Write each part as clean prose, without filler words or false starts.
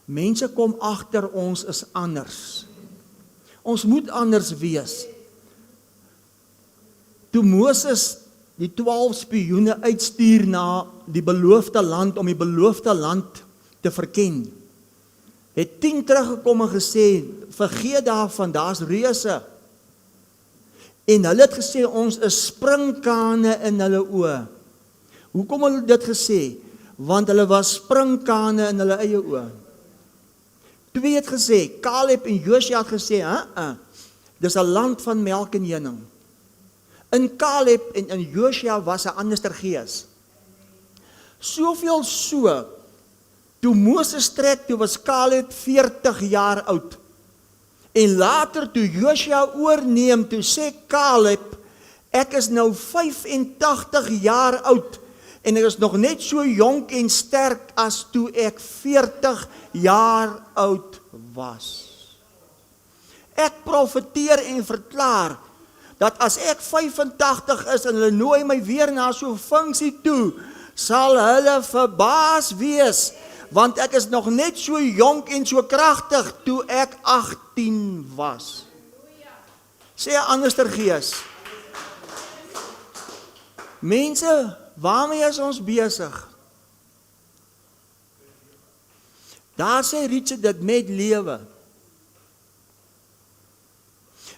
Mense kom agter ons is anders. Ons moet anders wees. Toe Moses die 12 spioene uitstuur na die beloofde land om die beloofde land te verken, het 10 teruggekom en gesê, vergeet daarvan, daar's reuse. En hulle het gesê, ons is springkane in hulle oë. Hoekom hulle dit gesê? Want hulle was springkane in hulle eie oë. 2 het gesê, Caleb en Joshua het gesê, dis 'n land van melk en honing. In Caleb en in Joshua was 'n anderster gees. Soveel so, toe Moses trek, toe was Caleb 40 jaar oud. En later toe Joshua oorneem, toe sê Caleb, ek is nou 85 jaar oud, en ek is nog net so jonk en sterk as toe ek 40 jaar oud was. Ek profeteer en verklaar, dat as ek 85 is en hulle nooi my weer na so 'n funksie toe, sal hulle verbaas wees, want ek is nog net so jonk en so kragtig toe ek 18 was. Sê 'n anderster gees. Mense, waarmee is ons besig? Daar sê Richard dit met lewe.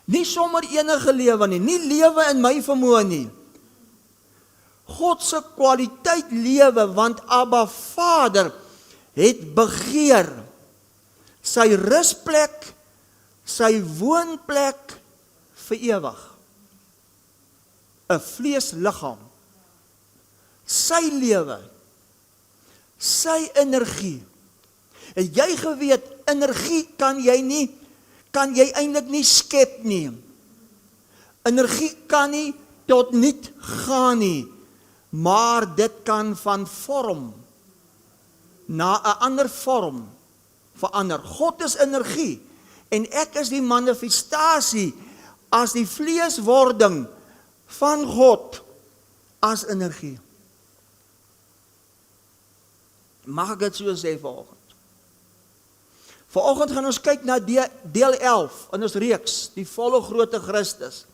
Nie sommer enige lewe nie lewe in my vermoë nie. God se kwaliteit lewe, want Abba Vader het begeer sy rusplek, sy woonplek vir ewig. 'n Vleesliggaam. Sy lewe, sy energie. En jy geweet, energie kan jy eintlik nie skep nie. Energie kan nie tot niet gaan nie, maar dit kan van vorm na 'n ander vorm verander. God is energie, en ek is die manifestasie as die vleeswording van God as energie. Mag ek dit so sê vanoggend? Vanoggend gaan ons kyk na deel 11 in ons reeks, die volle grootte Christus.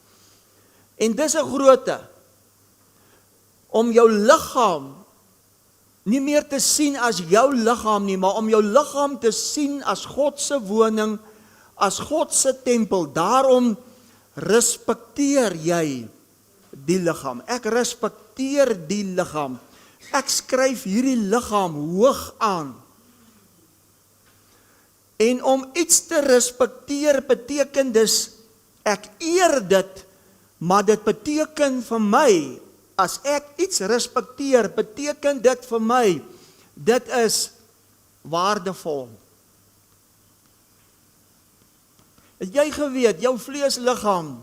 En dis 'n grootte om jou liggaam nie meer te sien as jou liggaam nie, maar om jou liggaam te sien as God se woning, as God se tempel. Daarom respekteer jy die liggaam. Ek respekteer die liggaam. Ek skryf hierdie liggaam hoog aan. En om iets te respekteer beteken dus, ek eer dit, maar dit beteken vir my, as ek iets respekteer, beteken dit vir my, dit is waardevol. Het jy geweet, jou vleesliggaam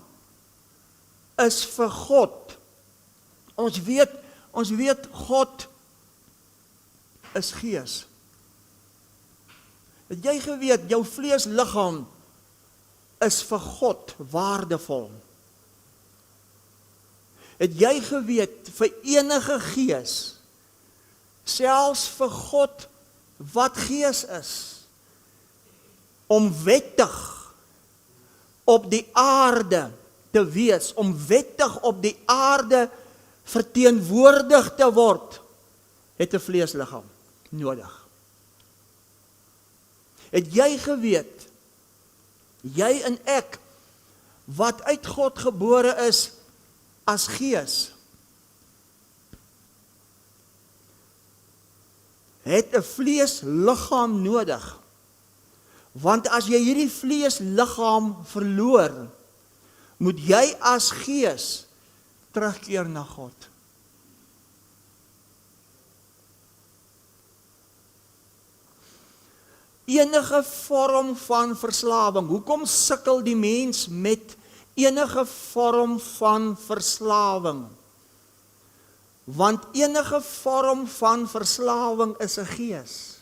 is vir God. Ons weet God is gees. Het jy geweet, jou vleesliggaam is vir God waardevol. Het jy geweet, vir enige gees, selfs vir God wat gees is, om wettig op die aarde te wees, om wettig op die aarde verteenwoordig te word, het 'n vleesliggaam nodig. Het jy geweet, jy en ek, wat uit God gebore is as gees, het 'n vleesliggaam nodig. Want as jy hierdie vleesliggaam verloor, moet jy as gees terugkeer na God. Enige vorm van verslawing. Hoekom sukkel die mens met enige vorm van verslawing? Want enige vorm van verslawing is 'n gees.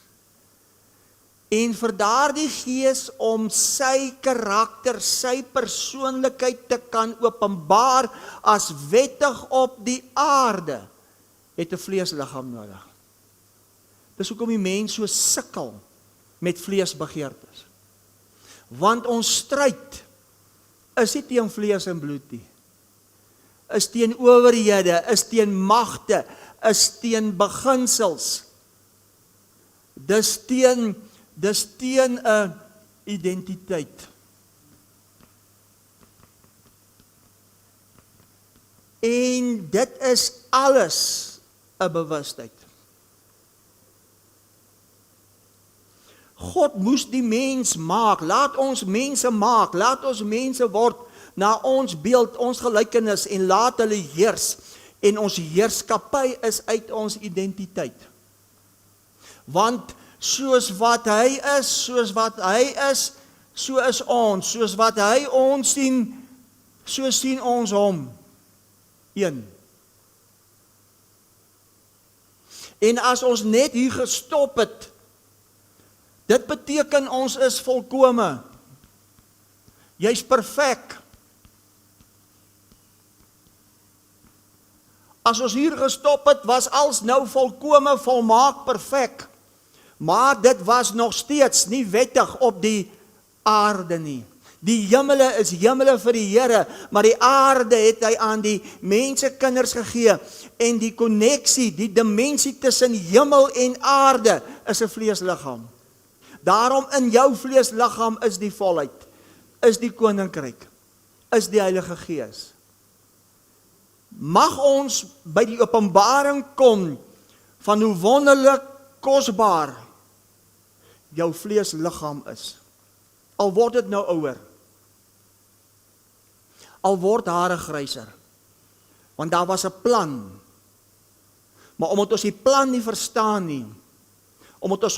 En vir daardie gees om sy karakter, sy persoonlikheid te kan openbaar as wettig op die aarde, het 'n vleesliggaam nodig. Dis hoekom die mens so sukkel met vleesbegeertes. Want ons stryd is nie teen vlees en bloed nie. Is teen owerhede, is teen magte, is teen beginsels. Dis teen 'n identiteit. En dit is alles 'n bewustheid. God moes die mens maak, laat ons mense maak, laat ons mense word na ons beeld, ons gelykenis en laat hulle heers. En ons heerskappy is uit ons identiteit. Want soos wat hy is, so is ons. Soos wat hy ons sien, so sien ons hom. 1. En as ons net hier gestop het, dit beteken ons is volkome. Jy's perfek. As ons hier gestop het, was als nou volkome, volmaak, perfek. Maar dit was nog steeds nie wettig op die aarde nie. Die hemele is hemele vir die Here, maar die aarde het hy aan die mensekinders gegee. En die koneksie, die dimensie tussen hemel en aarde is 'n vleesliggaam. Daarom in jou vleesliggaam is die volheid, is die koninkryk, is die Heilige Gees. Mag ons by die openbaring kom van hoe wonderlik kosbaar jou vleesliggaam is. Al word dit nou ouer. Al word hare gryser. Want daar was 'n plan. Maar omdat ons die plan nie verstaan nie, omdat ons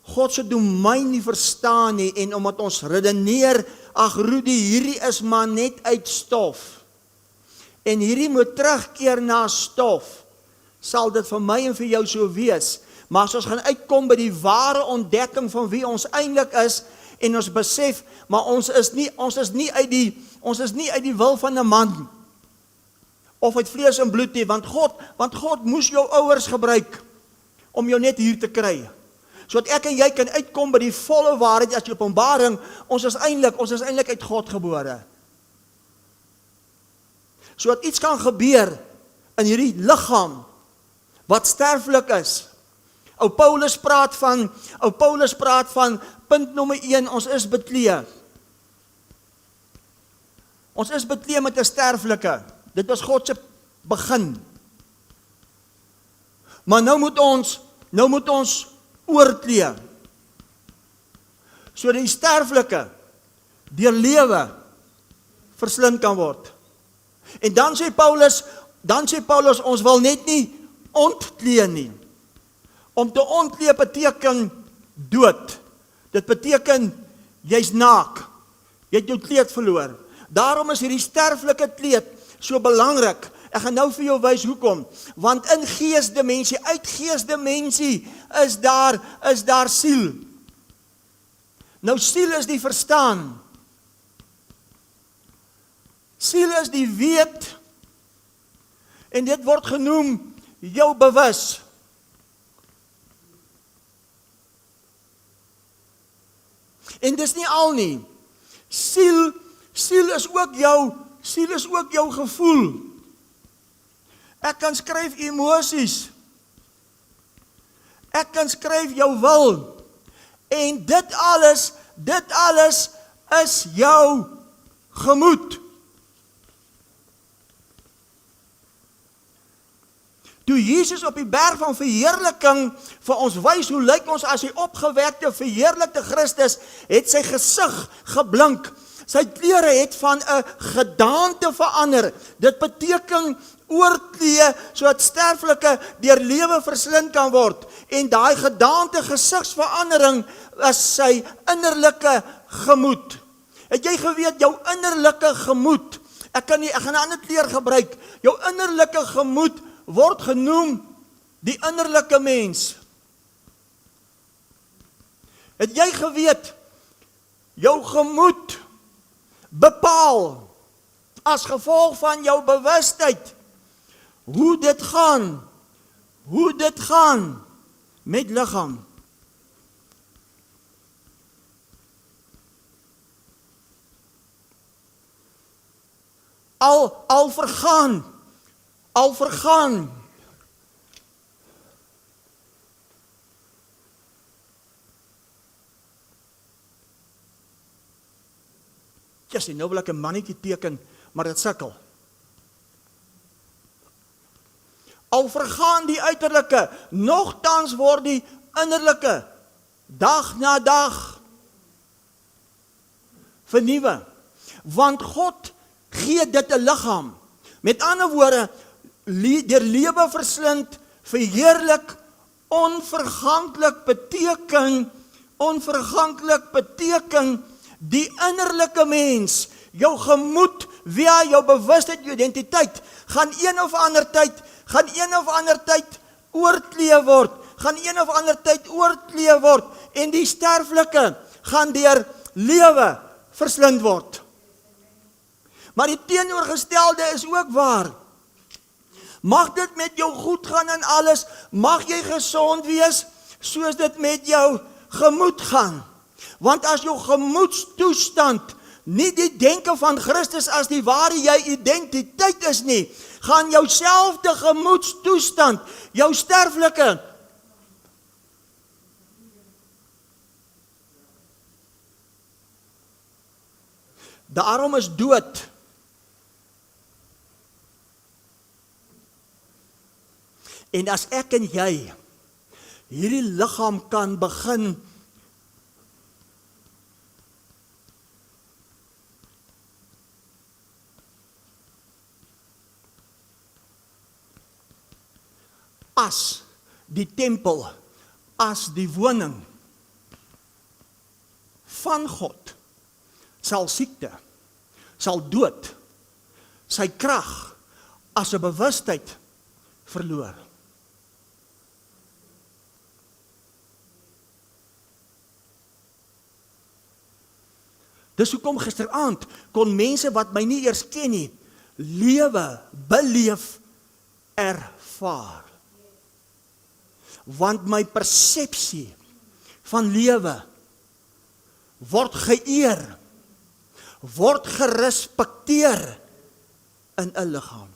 God se domein nie verstaan nie, en omdat ons redeneer, ag Rudy, hierdie is maar net uit stof. En hierdie moet terugkeer na stof, sal dit vir my en vir jou so wees. Maar as ons gaan uitkom by die ware ontdekking van wie ons eintlik is, en ons besef, maar ons is nie uit die wil van 'n man, of uit vlees en bloed nie, want God moes jou ouers gebruik, om jou net hier te kry. Sodat ek en jy kan uitkom by die volle waarheid as die openbaring, ons is eintlik uit God gebore. Sodat iets kan gebeur in hierdie liggaam wat sterflik is. Ou Paulus praat van punt nommer 1, ons is bekleed. Ons is bekleed met 'n sterflike. Dit was God se begin. Maar nou moet ons oorklee. Sodat die sterflike deur lewe verslind kan word. En dan sê Paulus, ons wil net nie ontklee nie. Om te ontklee beteken dood. Dit beteken jy's naak. Jy het jou kleed verloor. Daarom is hierdie sterflike kleed so belangrik. Ek gaan nou vir jou wys hoekom. Want in geesdimensie, uit geesdimensie is daar siel. Nou siel is die verstaan. Siel is die weet. En dit word genoem jou bewus. En dis nie al nie. Siel is ook jou gevoel. Ek kan skryf emosies. Ek kan skryf jou wil. En dit alles is jou gemoed. Toe Jesus op die berg van verheerliking vir ons wys hoe lyk ons as die opgewekte verheerlikte Christus, het sy gesig geblink. Sy klere het van 'n gedaante verander. Dit beteken oorklee sodat sterflike deur lewe verslind kan word. En daai gedaante gesigsverandering is sy innerlike gemoed. Het jy geweet jou innerlike gemoed? Ek gaan 'n ander kleur gebruik. Jou innerlike gemoed word genoem die innerlike mens. Het jy geweet, jou gemoed bepaal as gevolg van jou bewustheid hoe dit gaan met liggaam. al vergaan. Al vergaan. Jessie, nou wil ek 'n mannetjie teken, maar dit sukkel. Al vergaan die uiterlike, nogtans word die innerlike dag na dag vernuwe. Want God gee dit 'n liggaam. Met ander woorde, deur lewe verslind, verheerlik, onverganklik beteken die innerlike mens, jou gemoed, via jou bewustheid, jou identiteit, gaan een of ander tyd oorkleef word, en die sterflike gaan deur lewe verslind word. Maar die teenoorgestelde is ook waar. Mag dit met jou goed gaan in alles, mag jy gesond wees, soos dit met jou gemoed gaan. Want as jou gemoedstoestand nie die denke van Christus as die ware jy identiteit is nie, gaan jou selfde gemoedstoestand, jou sterflike, daarom is dood en as ek en jy hierdie liggaam kan begin as die tempel, as die woning van God, sal siekte, sal dood, sy krag as 'n bewustheid verloor. Dis hoekom gisteraand kon mense wat my nie eers ken nie, lewe, beleef, ervaar. Want my persepsie van lewe word geëer, word gerespekteer in 'n liggaam.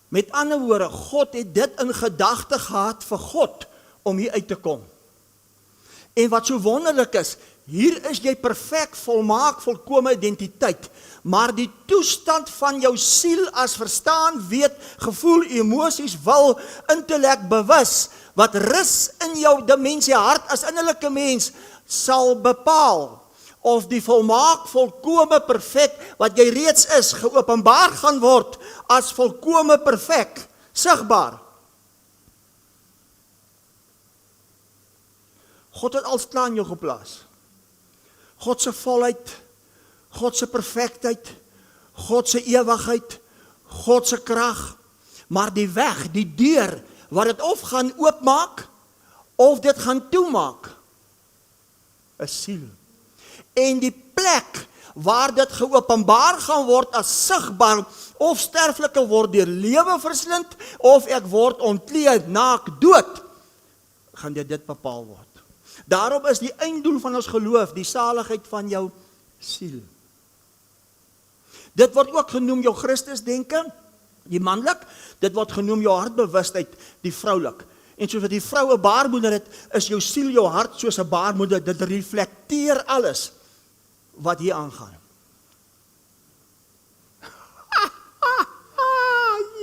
Met ander woorde, God het dit in gedagte gehad vir God om hier uit te kom. En wat so wonderlik is, hier is jy perfek, volmaak, volkome identiteit, maar die toestand van jou siel as verstaan, weet, gevoel, emosies, wil, intellek, bewus, wat rus in jou dimensie hart as innerlike mens, sal bepaal of die volmaak, volkome, perfek, wat jy reeds is, geopenbaar gaan word as volkome perfek, sigbaar. God het als klaar in jou geplaas. God se volheid, God se perfektheid, God se ewigheid, God se krag, maar die weg, die deur, wat dit of gaan oopmaak, of dit gaan toemaak, is siel. En die plek, waar dit geopenbaar gaan word as sigbaar, of sterflike word deur lewe verslind, of ek word ontleed, naak, dood, gaan dit bepaal word. Daarom is die einddoel van ons geloof, die saligheid van jou siel. Dit word ook genoem jou Christusdenke, die manlik, dit word genoem jou hartbewustheid, die vroulik. En soos wat die vrou 'n baarmoeder het, is jou siel, jou hart soos 'n baarmoeder, dit reflekteer alles wat hier aangaan.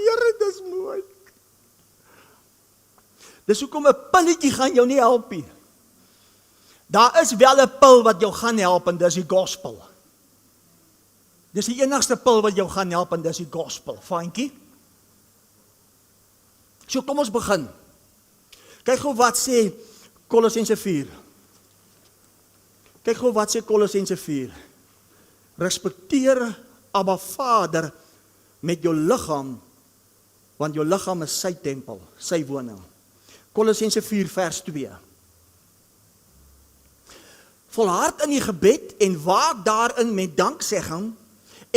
Here, dis mooi. Dis hoekom 'n pilletjie gaan jou nie help nie. Daar is wel 'n pil wat jou gaan help en dis die gospel. Dis die enigste pil wat jou gaan help en dis die gospel, fynkie. So kom ons begin. Kyk gou wat sê Kolossense 4. Kyk gou wat sê Kolossense 4. Respekteer Abba Vader met jou liggaam, want jou liggaam is sy tempel, sy woning. Kolossense 4 vers 2. Volhard in die gebed en waak daarin met danksegging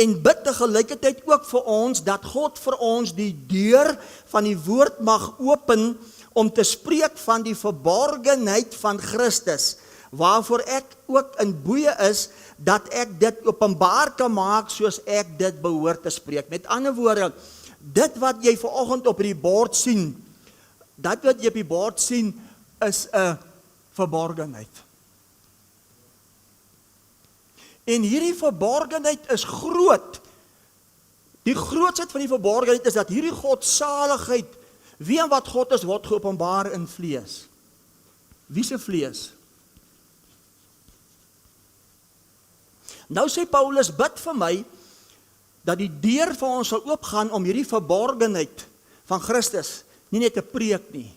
en bid tegelijkertyd ook vir ons dat God vir ons die deur van die woord mag open om te spreek van die verborgenheid van Christus, waarvoor ek ook in boeye is, dat ek dit openbaar kan maak, soos ek dit behoort te spreek. Met ander woorde, dit wat jy vanoggend op die bord sien, is 'n verborgenheid. En hierdie verborgenheid is groot. Die grootsheid van die verborgenheid is dat hierdie godsaligheid, wie en wat God is, word geopenbaar in vlees. Wie se vlees? Nou sê Paulus, bid vir my, dat die deur vir ons sal oopgaan om hierdie verborgenheid van Christus nie net te preek nie,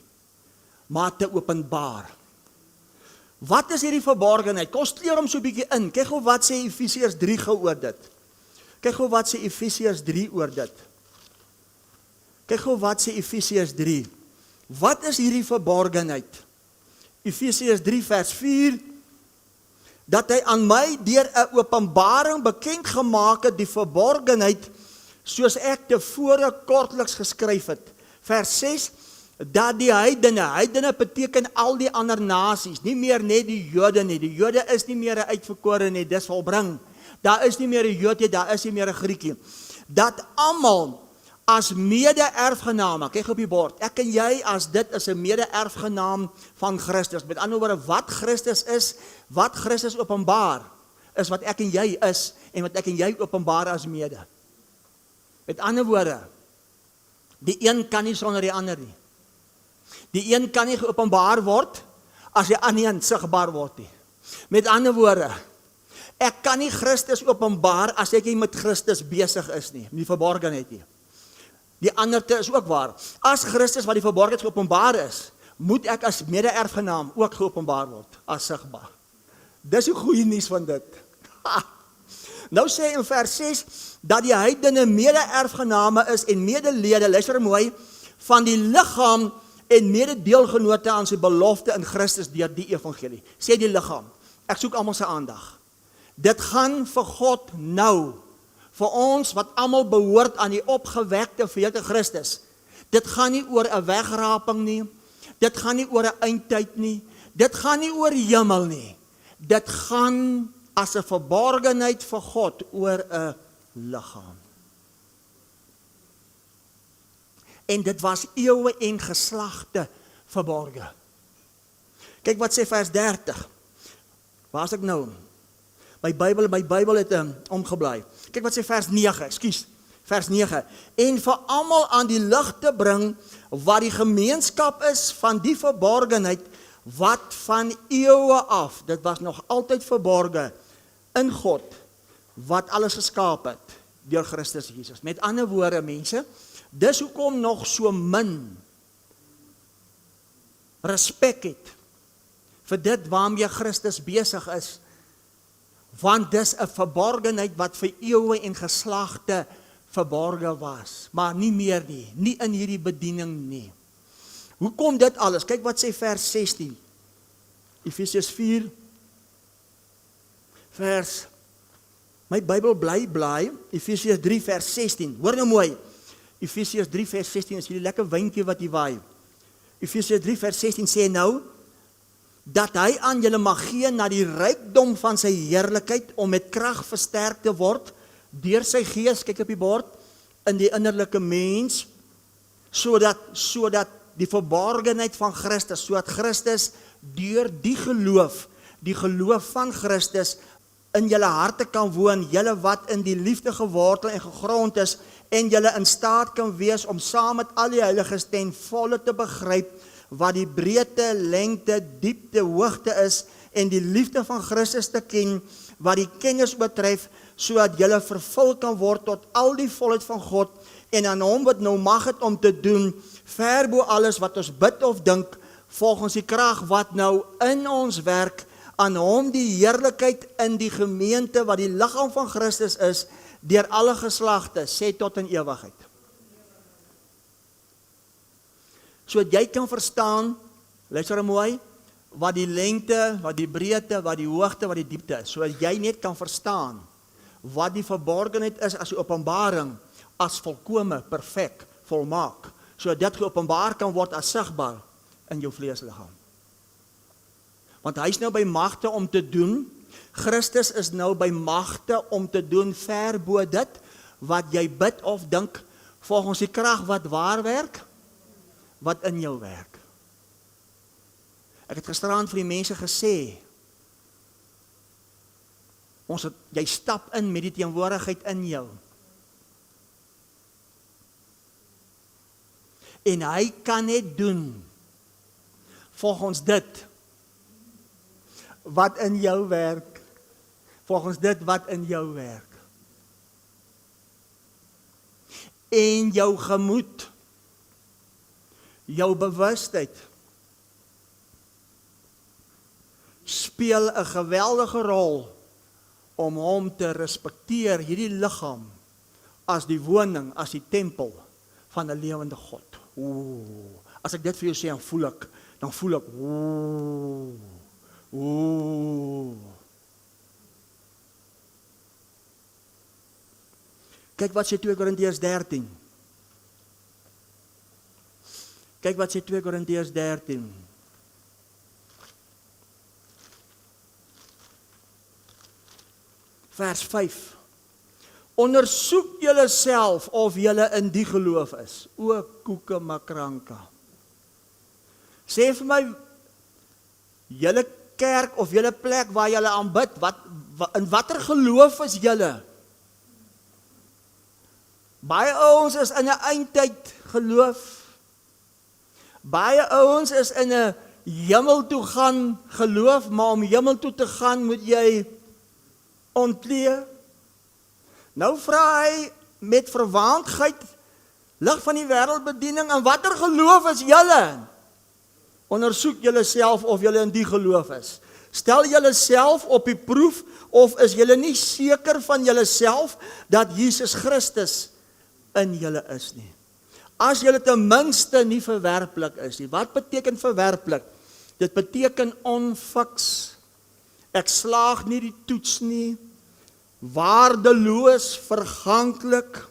maar te openbaar. Wat is hierdie verborgenheid? Kom ons kleur hom so 'n bietjie in. Kyk gou wat sê Efesiërs 3 gou oor dit. Kyk gou wat sê Efesiërs 3 oor dit. Kyk gou wat sê Efesiërs 3. Wat is hierdie verborgenheid? Efesiërs 3 vers 4, dat hy aan my deur 'n openbaring bekend gemaak het, die verborgenheid, soos ek tevore kortliks geskryf het. Vers 6, dat die heidene beteken al die ander nasies, nie meer net die Jode nie. Die Jode is nie meer 'n uitverkore nie, dis volbring. Daar is nie meer 'n Jood nie, daar is nie meer 'n Griek nie. Dat almal as mede-erfgename, kyk op die bord, ek en jy as dit is 'n mede-erfgenaam van Christus. Met ander woorde, wat Christus is, wat Christus openbaar, is wat ek en jy is, en wat ek en jy openbaar as mede. Met ander woorde, die een kan nie sonder die ander nie. Die een kan nie geopenbaar word, as die ander nie sigbaar word nie. Met ander woorde, ek kan nie Christus openbaar, as ek nie met Christus besig is nie, met die verborgenheid nie. Die andere is ook waar. As Christus wat die verborgenheid geopenbaar is, moet ek as mede-erfgenaam ook geopenbaar word, as sigbaar. Dis die goeie nuus van dit. Nou sê hy in vers 6, dat die heidene mede-erfgename is en medelede, luister mooi, van die liggaam en mededeelgenote aan sy belofte in Christus deur die evangelie. Sê die liggaam. Ek soek almal se aandag. Dit gaan vir God nou, vir ons wat almal behoort aan die opgewekte verheerlikte Christus. Dit gaan nie oor 'n wegraping nie. Dit gaan nie oor 'n eindtyd nie. Dit gaan nie oor die hemel nie. Dit gaan as 'n verborgenheid vir God oor 'n liggaam. En dit was eeue en geslagte verborge. Kyk wat sê vers 30. Waar is ek nou? My Bybel het omgeblaai. Kyk wat sê vers 9, vers 9. En vir almal aan die lig te bring, wat die gemeenskap is van die verborgenheid, wat van eeue af, dit was nog altyd verborge, in God, wat alles geskaap het, deur Christus Jesus. Met ander woorde, mense, dis hoekom nog so min respek het vir dit waarmee Christus besig is, want dis 'n verborgenheid wat vir eeue en geslagte verborge was, maar nie meer nie, nie in hierdie bediening nie. Hoekom dit alles? Kyk wat sê vers 16. Efesiërs 4 vers, my Bybel bly, Efesiërs 3 vers 16. Hoor nou mooi. Efesiërs 3 vers 16 is hierdie lekker wynkie wat hier waai. Efesiërs 3 vers 16 sê nou, dat hy aan julle mag gee na die rykdom van sy heerlikheid, om met krag versterk te word, deur sy gees, kyk op die bord, in die innerlike mens, sodat die verborgenheid van Christus, sodat Christus deur die geloof van Christus, in julle harte kan woon, julle wat in die liefde gewortel en gegrond is, en julle in staat kan wees om saam met al die heiliges ten volle te begryp wat die breedte, lengte, diepte, hoogte is, en die liefde van Christus te ken, wat die kennis betref, sodat julle vervul kan word tot al die volheid van God, en aan hom wat nou mag het om te doen, ver bo alles wat ons bid of dink, volgens die krag wat nou in ons werk, aan hom die heerlikheid in die gemeente, wat die liggaam van Christus is, deur alle geslagte, sê tot in ewigheid. Sodat jy kan verstaan, luister mooi, wat die lengte, wat die breedte, wat die hoogte, wat die diepte is, sodat jy net kan verstaan, wat die verborgenheid is as die openbaring, as volkome, perfek, volmaak, sodat dit geopenbaar kan word as sigbaar, in jou vleesliggaam. Want hy is nou by magte om te doen, Christus is nou by magte om te doen ver bo dit, wat jy bid of dink, volgens die krag wat waar werk, wat in jou werk. Ek het gisteraan vir die mense gesê, jy stap in met die teenwoordigheid in jou. En hy kan net doen, volgens dit, wat in jou werk, volgens dit wat in jou werk. En jou gemoed, jou bewustheid, speel 'n geweldige rol om hom te respekteer, hierdie liggaam, as die woning, as die tempel van 'n lewende God. As ek dit vir jou sê, dan voel ek, Kyk wat sê 2 Korintiërs 13. Kyk wat sê 2 Korintiërs 13. Vers 5. Ondersoek julle self of julle in die geloof is. O koeke makranka. Sê vir my, julle kerk of julle plek waar julle aanbid, in watter geloof is julle? Baie ouens is in 'n eindtyd geloof. Baie ouens is in 'n hemel toe gaan geloof, maar om hemel toe te gaan moet jy ontleed. Nou vra hy met verwaandheid, lig van die wêreldbediening, in watter geloof is julle? Ondersoek julle self of julle in die geloof is. Stel julle self op die proef, of is julle nie seker van julle self, dat Jesus Christus in julle is nie. As julle ten minste nie verwerplik is nie. Wat beteken verwerplik? Dit beteken onfiks. Ek slaag nie die toets nie. Waardeloos, verganklik.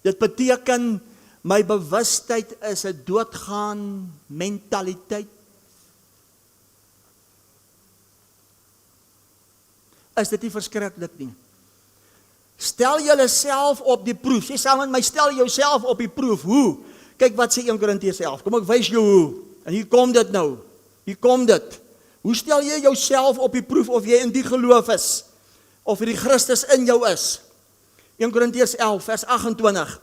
Dit beteken my bewustheid is 'n doodgaan mentaliteit. Is dit nie verskriklik nie? Stel julle self op die proef. Sê saam met my, stel jouself op die proef. Hoe? Kyk wat sê 1 Korintiërs 11. Kom ek wys jou hoe. En hier kom dit nou. Hier kom dit. Hoe stel jy jouself op die proef of jy in die geloof is? Of die Christus in jou is? 1 Korintiërs 11 vers 28.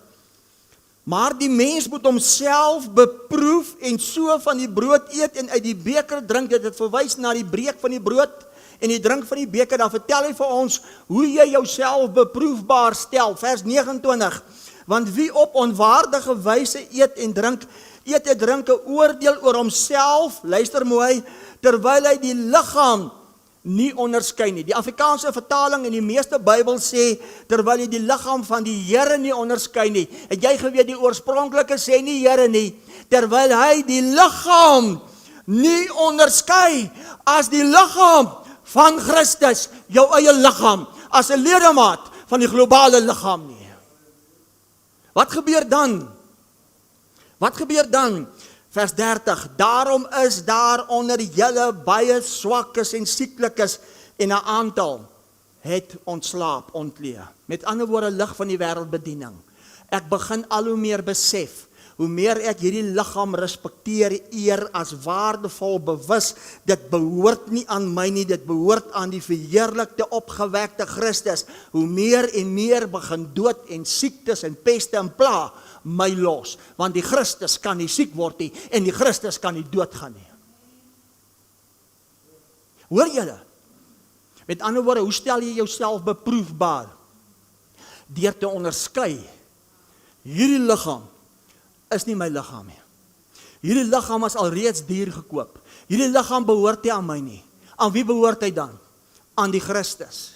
Maar die mens moet homself beproef en so van die brood eet en uit die beker drink. Dit verwys na die breek van die brood en die drink van die beker. Dan vertel hy vir ons hoe jy jouself beproefbaar stel. Vers 29. Want wie op onwaardige wyse eet en drink 'n oordeel oor homself, luister mooi, terwyl hy die liggaam nie onderskei nie. Die Afrikaanse vertaling en die meeste Bybel sê, terwyl hy die liggaam van die Here nie onderskei nie. Het jy geweet die oorspronklike sê nie Here nie, terwyl hy die liggaam nie onderskei as die liggaam van Christus, jou eie liggaam, as 'n ledemaat van die globale liggaam nie. Wat gebeur dan? Wat gebeur dan? Vers 30, daarom is daar onder julle baie swakkes en sieklikes en 'n aantal het ontslaap, ontleed. Met ander woorde, lig van die wêreldbediening. Ek begin al hoe meer besef, hoe meer ek hierdie liggaam respekteer, eer as waardevol, bewus, dit behoort nie aan my nie, dit behoort aan die verheerlikte, opgewekte Christus, hoe meer en meer begin dood en siektes en peste en pla my los, want die Christus kan nie siek word nie, en die Christus kan nie doodgaan nie. Hoor julle? Met ander woorde, hoe stel jy jouself beproefbaar? Deur te onderskei, hierdie liggaam is nie my liggaam nie. Hierdie liggaam is alreeds duur gekoop. Hierdie liggaam behoort nie aan my nie. Aan wie behoort hy dan? Aan die Christus.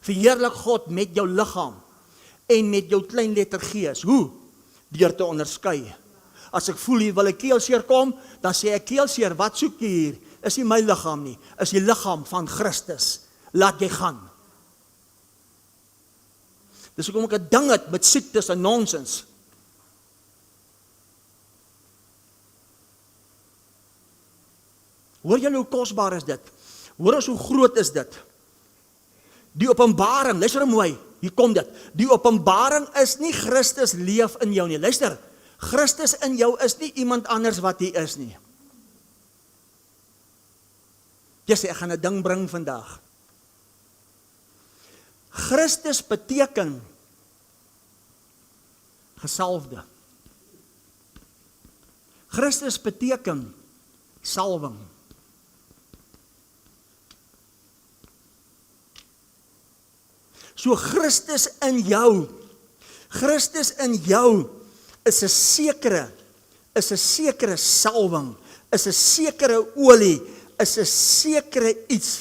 Verheerlik God met jou liggaam en met jou klein letter gees. Hoe? Deur te onderskei. As ek voel hier wil ek keelseer kom, dan sê ek keelseer, wat soek jy hier? Is nie my liggaam nie, is die liggaam van Christus. Laat jy gaan. Dis hoekom ek 'n ding het met siektes en nonsens. Hoor julle hoe kosbaar is dit? Hoor ons hoe groot is dit? Die openbaring, luister mooi, hier kom dit. Die openbaring is nie Christus leef in jou nie. Luister, Christus in jou is nie iemand anders wat hy is nie. Jy sê, ek gaan 'n ding bring vandag. Christus beteken gesalfde. Christus beteken salwing. So Christus in jou is 'n sekere salwing, is 'n sekere olie, is 'n sekere iets.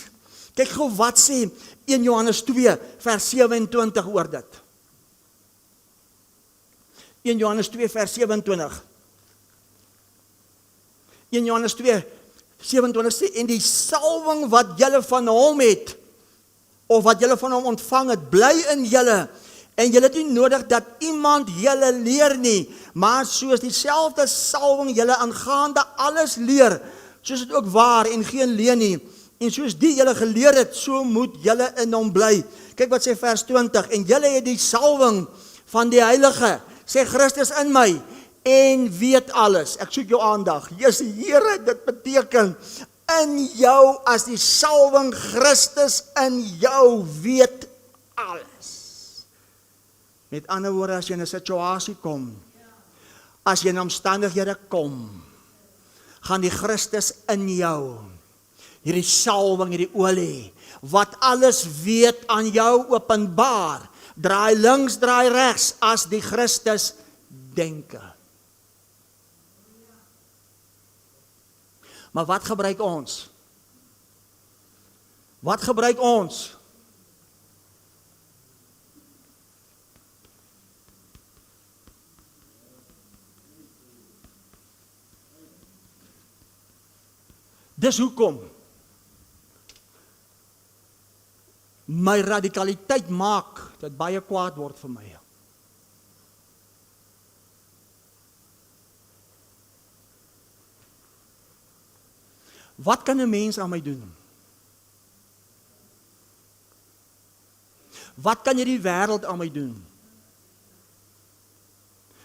Kyk gou wat sê 1 Johannes 2 vers 27 oor dit. 1 Johannes 2 vers 27. 1 Johannes 2 27 sê, en die salwing wat julle van hom het, of wat julle van hom ontvang het, bly in julle, en julle het nie nodig dat iemand julle leer nie, maar soos dieselfde salwing julle aangaande alles leer, soos dit ook waar en geen leuen nie, en soos die julle geleer het, so moet julle in hom bly. Kyk wat sê vers 20, en julle het die salwing van die Heilige, sê Christus in my, en weet alles. Ek soek jou aandag. Jesus, Here, dit beteken in jou, as die salwing Christus in jou weet alles. Met ander woorde, as jy in 'n situasie kom, as jy in omstandighede kom, gaan die Christus in jou, hierdie salwing, hierdie olie, wat alles weet aan jou openbaar, draai links, draai regs, as die Christus denke. Maar wat gebruik ons? Wat gebruik ons? Dis hoekom my radikaliteit maak dat baie kwaad word vir my. Wat kan 'n mens aan my doen? Wat kan hierdie wêreld aan my doen?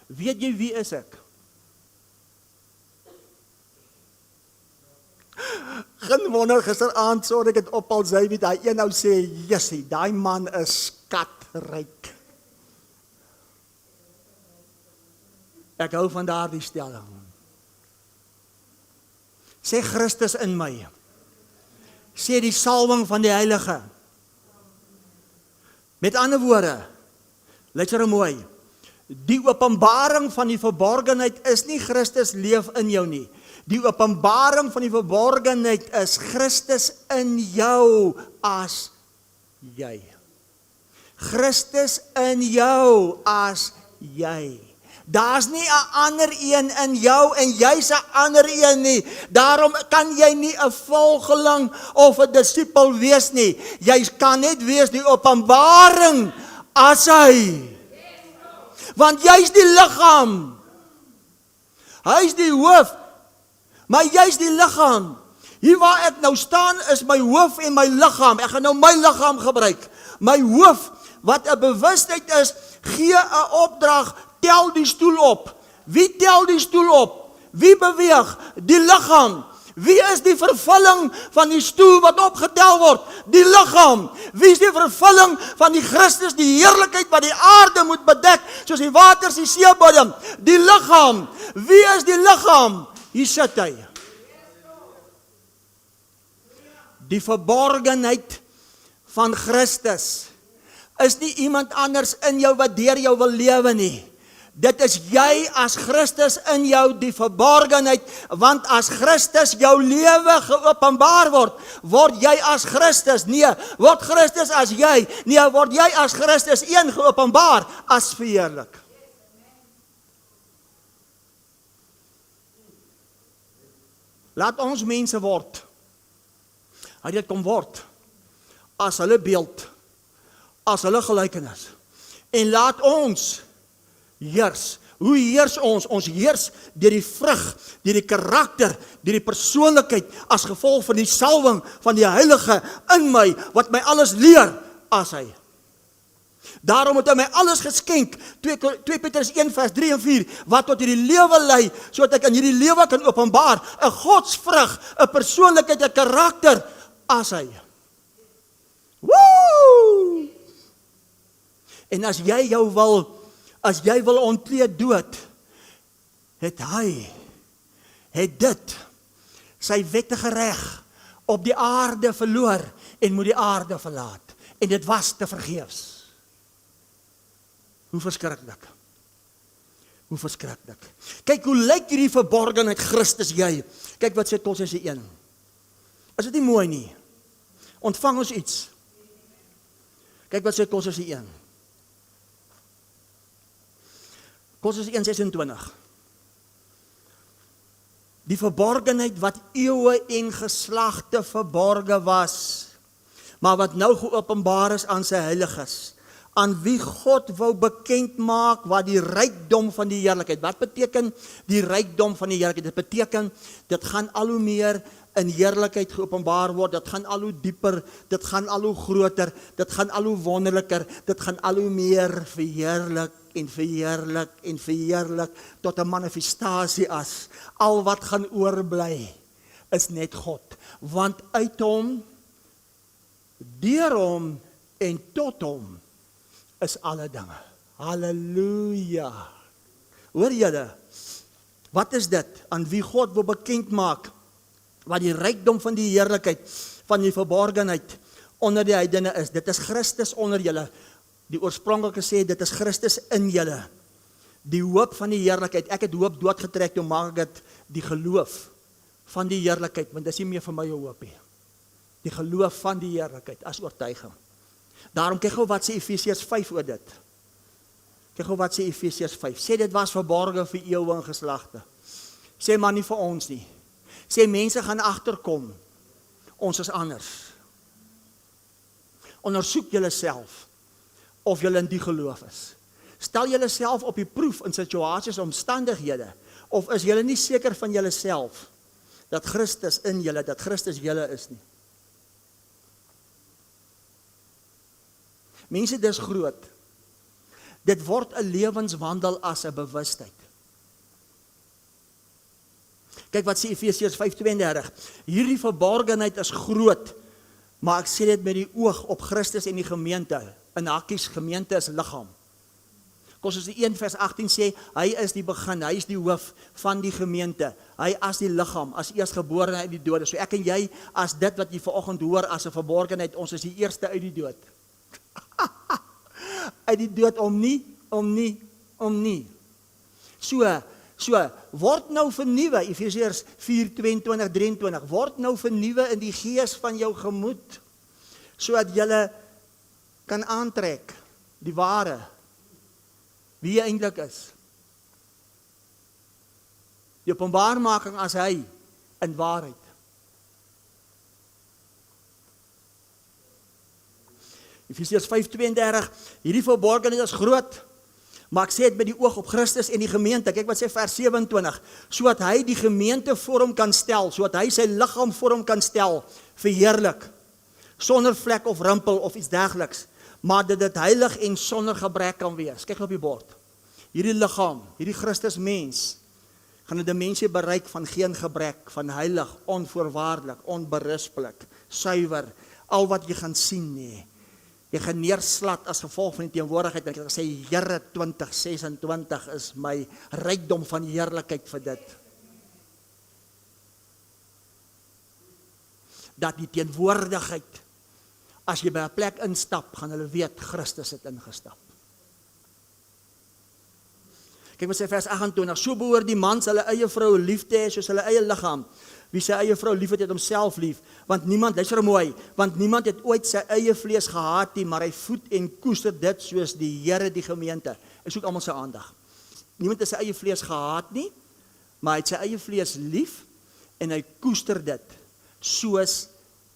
Weet jy wie is ek? Geen wonder gisteraand sorg ek het op al sy wie daai een nou sê, "Jessie, daai man is skatryk." Ek hou van daardie stelling. Sê Christus in my. Sê die salwing van die Heilige. Met ander woorde, luister mooi. Die openbaring van die verborgenheid is nie Christus leef in jou nie. Die openbaring van die verborgenheid is Christus in jou as jy. Christus in jou as jy. Daar's nie 'n ander een in jou en jy's 'n ander een nie. Daarom kan jy nie 'n volgeling of 'n disipel wees nie. Jy kan net wees die openbaring as hy. Want jy's die liggaam. Hy's die hoof, maar jy's die liggaam. Hier waar ek nou staan is my hoof en my liggaam. Ek gaan nou my liggaam gebruik. My hoof, wat 'n bewustheid is, gee 'n opdrag. Tel die stoel op. Wie tel die stoel op? Wie beweeg? Die liggaam. Wie is die vervulling van die stoel wat opgetel word? Die liggaam. Wie is die vervulling van die Christus, die heerlikheid wat die aarde moet bedek, soos die waters die seebodem? Die liggaam. Wie is die liggaam? Hier sit hy. Die verborgenheid van Christus is nie iemand anders in jou wat deur jou wil lewe nie. Dit is jy as Christus in jou, die verborgenheid, want as Christus jou lewe geopenbaar word, word jy as Christus, nee, word Christus as jy, nee, word jy as Christus een geopenbaar, as verheerlik. Laat ons mense word, hy dit kom word, as hulle beeld, as hulle gelykenis, en laat ons heers Hoe heers ons? Ons heers deur die vrug, deur die karakter, deur die persoonlikheid, as gevolg van die salwing van die Heilige in my, wat my alles leer as hy. Daarom het hy my alles geskenk, 2 Petrus 1 vers 3 en 4, wat tot hierdie lewe lei, sodat ek in hierdie lewe kan openbaar, 'n godsvrug, 'n persoonlikheid, 'n karakter as hy. Woe! En as jy wil ontleed dood, het dit sy wettige reg op die aarde verloor en moet die aarde verlaat. En dit was te vergeefs. Hoe verskriklik. Hoe verskriklik. Kyk hoe lyk hierdie verborgenheid Christus jy. Kyk wat sê Kolossense 1. Is dit nie mooi nie? Ontvang ons iets. Kyk wat sê Kolossense 1. Kolossense 1:26. Die verborgenheid wat eeue en geslagte verborge was, maar wat nou geopenbaar is aan sy heiliges, aan wie God wou bekend maak wat die rykdom van die heerlikheid. Wat beteken die rykdom van die heerlikheid? Dit beteken, dit gaan al hoe meer in heerlikheid geopenbaar word, dit gaan al hoe dieper, dit gaan al hoe groter, dit gaan al hoe wonderliker, dit gaan al hoe meer verheerlik en verheerlik en verheerlik, tot 'n manifestasie as, al wat gaan oorbly, is net God, want uit hom, deur hom en tot hom, is alle dinge. Halleluja. Hoor julle, wat is dit? Aan wie God wil bekend maak, wat die rykdom van die heerlikheid, van die verborgenheid onder die heidene is. Dit is Christus onder julle. Die oorspronklike sê, dit is Christus in julle. Die hoop van die heerlikheid. Ek het hoop doodgetrek, toe maak ek dit die geloof van die heerlikheid, want dit is nie meer vir my 'n hoop nie. Die geloof van die heerlikheid as oortuiging. Daarom kyk gou wat sê Efesiërs 5 oor dit. Kyk gou wat sê Efesiërs 5. Sê dit was verborge vir eeue en geslagte. Sê maar nie vir ons nie. Sê mense gaan agterkom. Ons is anders. Ondersoek julle self of julle in die geloof is. Stel julle self op die proef in situasies, omstandighede, of is julle nie seker van julle self dat Christus in julle, dat Christus julle is nie. Mense, dis groot. Dit word 'n lewenswandel as 'n bewustheid. Kyk wat sê Efesiërs 5:32. Hierdie verborgenheid is groot, maar ek sê dit met die oog op Christus en die gemeente. In hakkies, gemeente is liggaam. Kolossense 1 vers 18 sê, hy is die begin, hy is die hoof van die gemeente. Hy as die liggaam, as eerstgeborene uit die dode. So ek en jy, as dit wat jy vanoggend hoor as 'n verborgenheid, ons is die eerste uit die dood. Uit die dood om nie. So, word nou vernuwe, Efesiërs 4:22-23, word nou vernuwe in die gees van jou gemoed, sodat jy kan aantrek die ware, wie jy eintlik is. Die openbaarmaking as hy in waarheid. Efesiërs 5:32, hierdie verborgenheid is groot, maar ek sê dit met die oog op Christus en die gemeente. Kyk wat sê vers 27, sodat hy die gemeente vorm kan stel, sodat hy sy liggaam vorm kan stel, verheerlik, sonder vlek of rimpel of iets dergeliks, maar dat dit heilig en sonder gebrek kan wees. Kyk op die bord. Hierdie liggaam, hierdie Christus mens, gaan 'n dimensie bereik van geen gebrek, van heilig, onvoorwaardelik, onberispelik, suiwer, al wat jy gaan sien nie. Jy gaan neerslat as gevolg van die teenwoordigheid, en ek sê, Here, 2026 is my rykdom van heerlikheid vir dit. Dat die teenwoordigheid, as jy by 'n plek instap, gaan hulle weet, Christus het ingestap. Kyk wat sê vers 28, so behoort die man hulle eie vrou lief te hê, soos hulle eie liggaam. Wie sy eie vrou lief het homself lief, want niemand, luister mooi, want niemand het ooit sy eie vlees gehaat nie, maar hy voed en koester dit soos die Here die gemeente. Ek soek almal se aandag. Niemand het sy eie vlees gehaat nie, maar hy het sy eie vlees lief en hy koester dit soos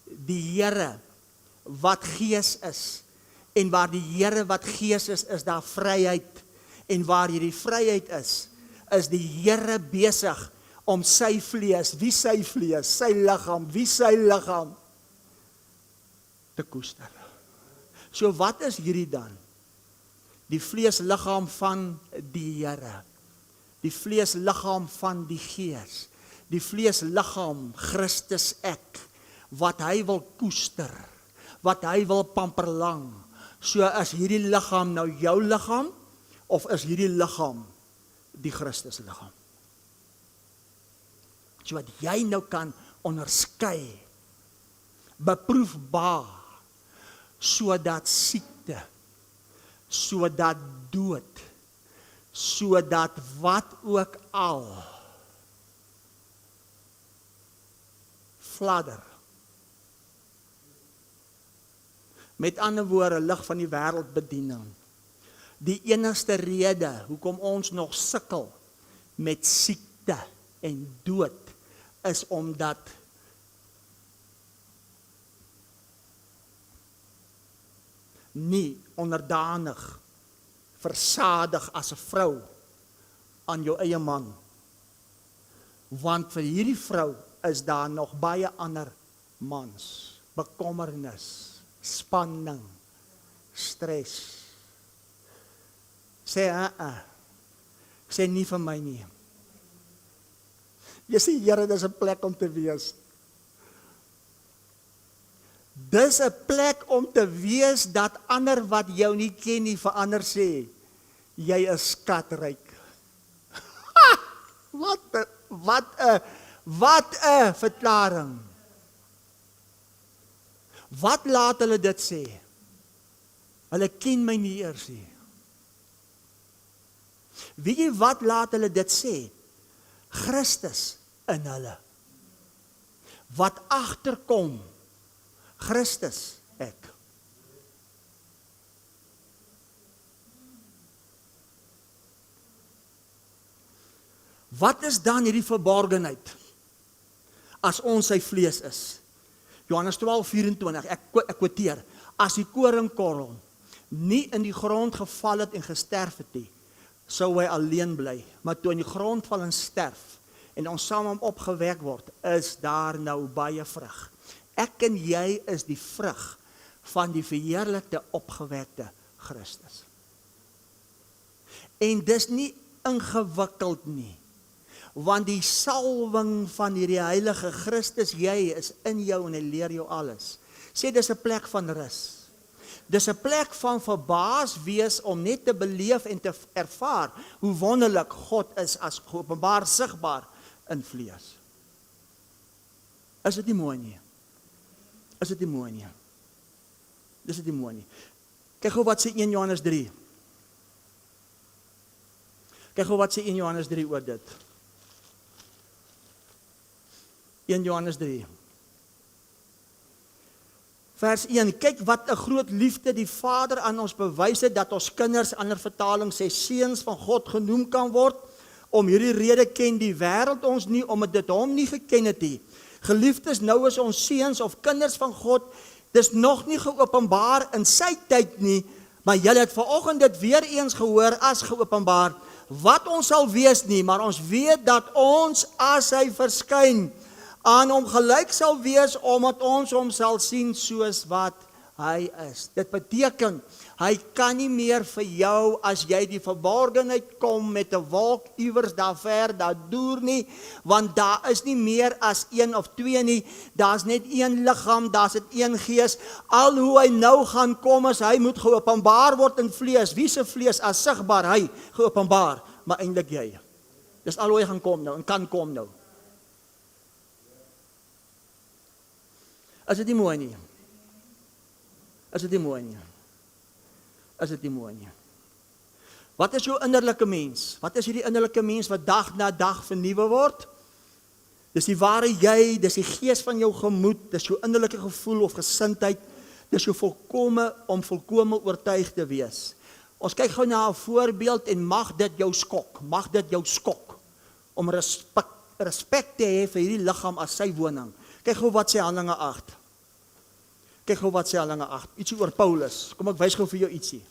die Here wat gees is. En waar die Here wat gees is daar vryheid. En waar hierdie vryheid is die Here besig om sy vlees, wie sy vlees, sy liggaam, wie sy liggaam, te koester. So wat is hierdie dan? Die vleesliggaam van die Here, die vleesliggaam van die Gees, die vleesliggaam Christus ek, wat hy wil koester, wat hy wil pamperlang. So is hierdie liggaam nou jou liggaam, of is hierdie liggaam die Christus liggaam? So wat jy nou kan onderskei, beproefbaar, sodat siekte, sodat dood, sodat wat ook al fladder. Met ander woorde, lig van die wêreldbediening. Die enigste rede hoekom ons nog sukkel met siekte en dood is omdat nie onderdanig, versadig as 'n vrou aan jou eie man. Want vir hierdie vrou is daar nog baie ander mans, bekommernis, spanning, stres. Sê, sê nie vir my nie. Jy sê, Here, dis 'n plek om te wees. Dis 'n plek om te wees dat ander wat jou nie ken nie, vir ander sê, jy is skatryk. Wat 'n verklaring. Wat laat hulle dit sê? Hulle ken my nie eers nie. Weet jy wat laat hulle dit sê? Christus in hulle. Wat agterkom, Christus ek. Wat is dan hierdie verborgenheid? As ons sy vlees is. Johannes 12:24, ek quoteer, as die koringkorrel nie in die grond geval het en gesterf het nie, sou hy alleen bly. Maar toe in die grond val en sterf, en ons saam hom opgewek word, is daar nou baie vrug. Ek en jy is die vrug van die verheerlikte opgewekte Christus. En dis nie ingewikkeld nie, want die salwing van hierdie heilige Christus, jy is in jou en hy leer jou alles. Sê dis 'n plek van rus. Dis 'n plek van verbaas wees om net te beleef en te ervaar hoe wonderlik God is as geopenbaar sigbaar in vlees. Is dit nie mooi nie? Is dit nie mooi nie? Dis dit nie mooi nie. Kyk gou wat sê 1 Johannes 3. Kyk gou wat sê 1 Johannes 3 oor dit. 1 Johannes 3. Vers 1, kyk wat 'n groot liefde die Vader aan ons bewys het, dat ons kinders, ander vertaling sê, seuns van God genoem kan word. Om hierdie rede ken die wêreld ons nie, omdat dit hom nie geken het nie. Geliefdes, nou is ons seuns of kinders van God, dis nog nie geopenbaar in sy tyd nie, maar julle het vanoggend dit weer eens gehoor as geopenbaar, wat ons sal wees nie, maar ons weet dat ons as hy verskyn, aan hom gelyk sal wees, omdat ons hom sal sien soos wat hy is. Dit beteken, hy kan nie meer vir jou, as jy die verborgenheid kom met 'n wolk iewers daar ver, daar deur nie, want daar is nie meer as 1 of 2 nie, daar's net een liggaam, daar's net een gees. Al hoe hy nou gaan kom is, hy moet geopenbaar word in vlees. Wie se vlees? As sigbaar, hy geopenbaar, maar eintlik jy. Dis al hoe hy gaan kom nou, en kan kom nou. Is dit nie mooi nie? Is dit nie mooi nie? Is dit nie mooi nie? Wat is jou innerlike mens? Wat is hierdie innerlike mens wat dag na dag vernuwe word? Dis die ware jy, dis die gees van jou gemoed, dis jou innerlike gevoel of gesindheid, dis jou volkome oortuig te wees. Ons kyk gou na 'n voorbeeld en mag dit jou skok, om respek te hê vir hierdie liggaam as sy woning. Kyk gou wat sê Handelinge 8. Kyk gou wat sê Handelinge 8. Ietsie oor Paulus. Kom ek wys gou vir jou ietsie.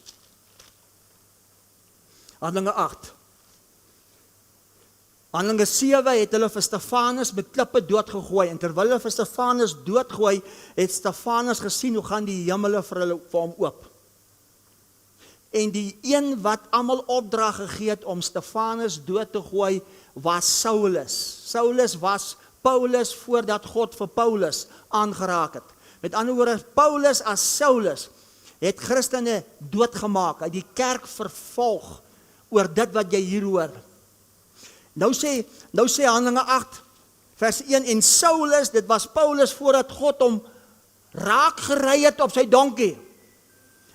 Handelinge 8. Handelinge 7 het hulle vir Stefanus met klippe doodgegooi, en terwyl hulle vir Stefanus doodgooi, het Stefanus gesien hoe gaan die hemele vir hom oop. En die een wat almal opdrag gegee het om Stefanus dood te gooi, was Saulus. Saulus was Paulus voordat God vir Paulus aangeraak het. Met ander woorde, Paulus as Saulus het Christene doodgemaak, hy het die kerk vervolg oor dit wat jy hier hoor. Nou sê Handelinge 8 vers 1, en Saulus, dit was Paulus voordat God hom raak gery het op sy donkie.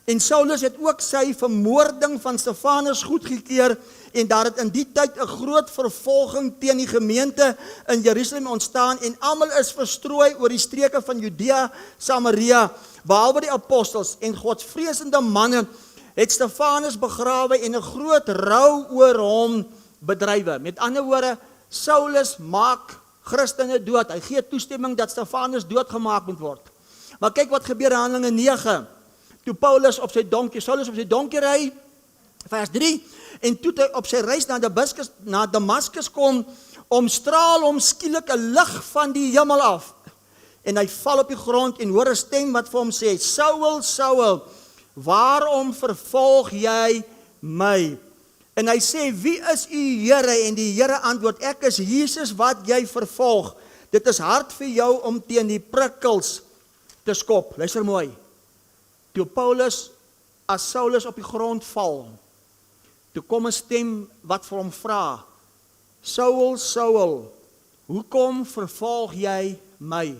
En Saulus het ook sy vermoording van Stefanus goedgekeur, en daar het in die tyd 'n groot vervolging teen die gemeente in Jerusalem ontstaan, en almal is verstrooi oor die streke van Judea, Samaria, behalwe die apostels, en godsvreesende manne het Stefanus begrawe en 'n groot rou oor hom bedrywe. Met ander woorde, Saulus maak Christene dood. Hy gee toestemming dat Stefanus doodgemaak moet word. Maar kyk wat gebeur in Handelinge 9. Toe Saulus op sy donkie ry, vers 3, en toe hy op sy reis na Damaskus kom, omstraal hom skielik 'n lig van die hemel af. En hy val op die grond en hoor 'n stem wat vir hom sê, Saul, Saul, waarom vervolg jy my? En hy sê, wie is u Here? En die Here antwoord, ek is Jesus wat jy vervolg. Dit is hard vir jou om teen die prikkels te skop. Luister mooi. Toe Paulus as Saulus op die grond val, toe kom 'n stem wat vir hom vra, Saul, Saul, hoekom vervolg jy my?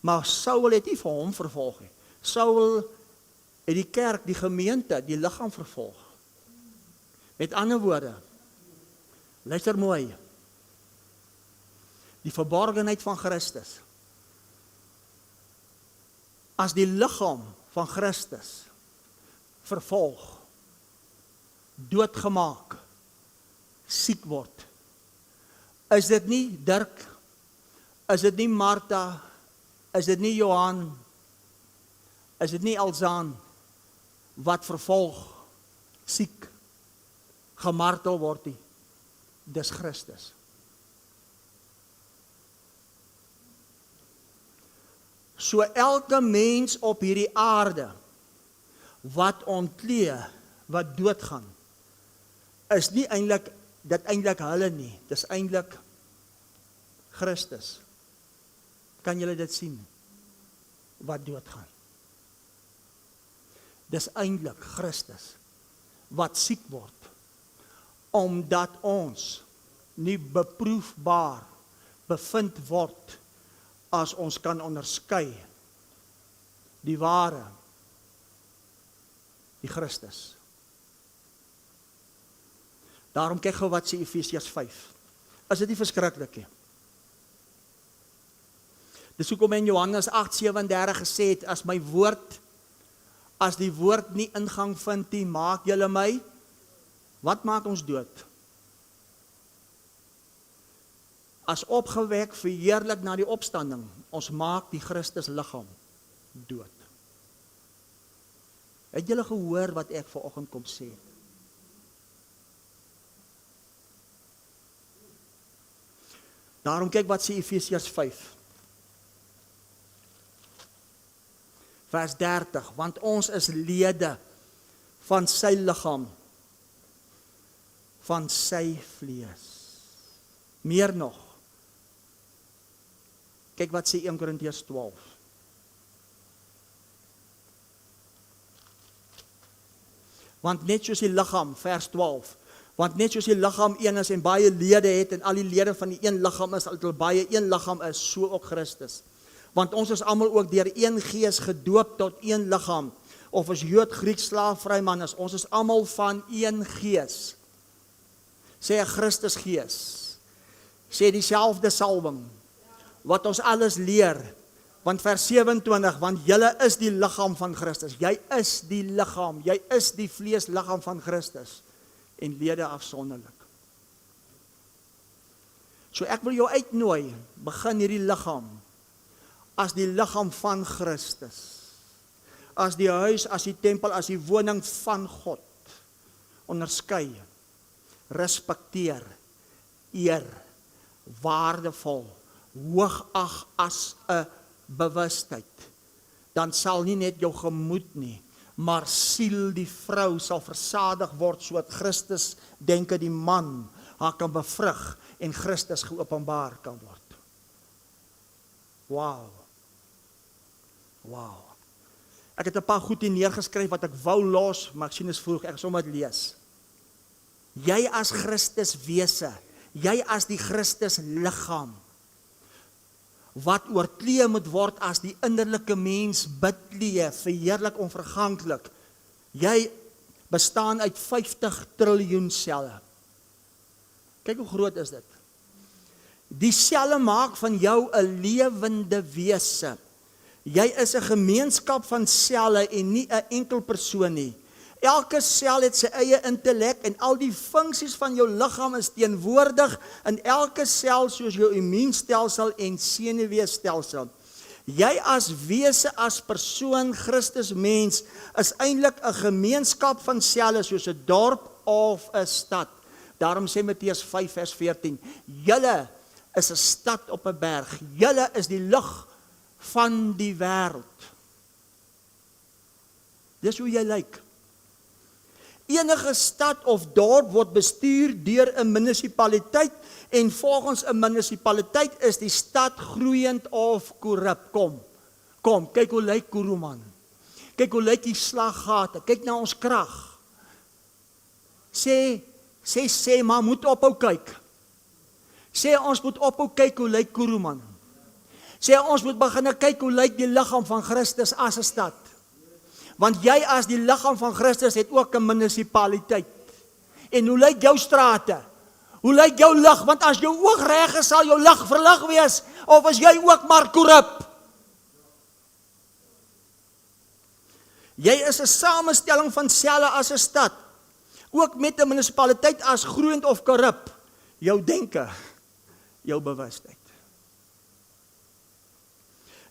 Maar Saul het nie vir hom vervolg nie. Saul het die kerk, die gemeente, die liggaam vervolg. Met ander woorde, luister mooi, die verborgenheid van Christus, as die liggaam van Christus vervolg, doodgemaak, siek word, is dit nie Dirk, is dit nie Martha, is dit nie Johan, is dit nie Alzaan, wat vervolg, siek, gemartel word nie, dis Christus. So elke mens op hierdie aarde, wat ontklee, wat doodgaan, is nie eintlik, dit eintlik hulle nie, dis eintlik Christus. Kan julle dit sien? Wat doodgaan. Dis eintlik Christus, wat siek word, omdat ons nie beproefbaar bevind word, as ons kan onderskei, die ware, die Christus. Daarom kyk gou wat sê Efesiërs 5. Is dit nie verskriklik nie? Dis hoekom in Johannes 8:37 gesê het, as die woord nie ingang vind nie, maak julle my, wat maak ons dood? As opgewek, verheerlik na die opstanding, ons maak die Christus liggaam dood. Het julle gehoor wat ek vanoggend kom sê? Daarom kyk wat sê Efesiërs 5. Vers 30, want ons is lede van sy liggaam, van sy vlees. Meer nog, kyk wat sê 1 Korintiërs 12. Want net soos die liggaam, vers 12, want net soos die liggaam een is en baie lede het, en al die lede van die een liggaam is, al baie een liggaam is, so ook Christus. Want ons is almal ook deur een gees gedoop tot een liggaam, of as Jood, Griek, slaaf, vryman is, ons is almal van een gees. Sê 'n Christus gees, sê dieselfde salwing, wat ons alles leer, want vers 27, want julle is die liggaam van Christus, jy is die liggaam, jy is die vleesliggaam van Christus, en lede afsonderlik. So ek wil jou uitnooi, begin hierdie liggaam, as die liggaam van Christus, as die huis, as die tempel, as die woning van God, onderskei, respekteer, eer, waardevol, hoogag as 'n bewustheid, dan sal nie net jou gemoed nie, maar siel die vrou sal versadig word, sodat Christus denke die man haar kan bevrug en Christus geopenbaar kan word. Wow. Wow. Ek het 'n paar goed hier neergeskryf wat ek wou los, maar ek sien is vroeg, ek sommer lees. Jy as Christus wese, jy as die Christus liggaam, wat oorklee moet word as die innerlike mens bidklee, verheerlik onverganklik. Jy bestaan uit 50 triljoen selle. Kyk hoe groot is dit. Die selle maak van jou 'n lewende wese. Jy is 'n gemeenskap van selle en nie 'n enkel persoon nie. Elke sel het sy eie intellek en al die funksies van jou liggaam is teenwoordig in elke sel soos jou immuunstelsel en senuweestelsel. Jy as wese, as persoon, Christus mens, is eintlik 'n gemeenskap van selle soos 'n dorp of 'n stad. Daarom sê Matteus 5 vers 14, julle is 'n stad op 'n berg, julle is die lig van die wêreld. Dis hoe jy lyk. Enige stad of dorp word bestuur deur 'n munisipaliteit en volgens 'n munisipaliteit is die stad groeiend of korrup. Kom, kyk hoe lyk Kuruman. Kyk hoe lyk die slaggate. Kyk na ons krag. Sê maar moet ophou kyk. Sê ons moet ophou kyk hoe lyk Kuruman. Sê ons moet begin kyk hoe lyk die liggaam van Christus as 'n stad. Want jy as die liggaam van Christus het ook 'n munisipaliteit. En hoe lyk jou strate? Hoe lyk jou lig? Want as jou oog reg is, sal jou lig verlig wees. Of is jy ook maar korrup? Jy is 'n samestelling van selle as 'n stad. Ook met 'n munisipaliteit as groeiend of korrup. Jou denke, jou bewustheid.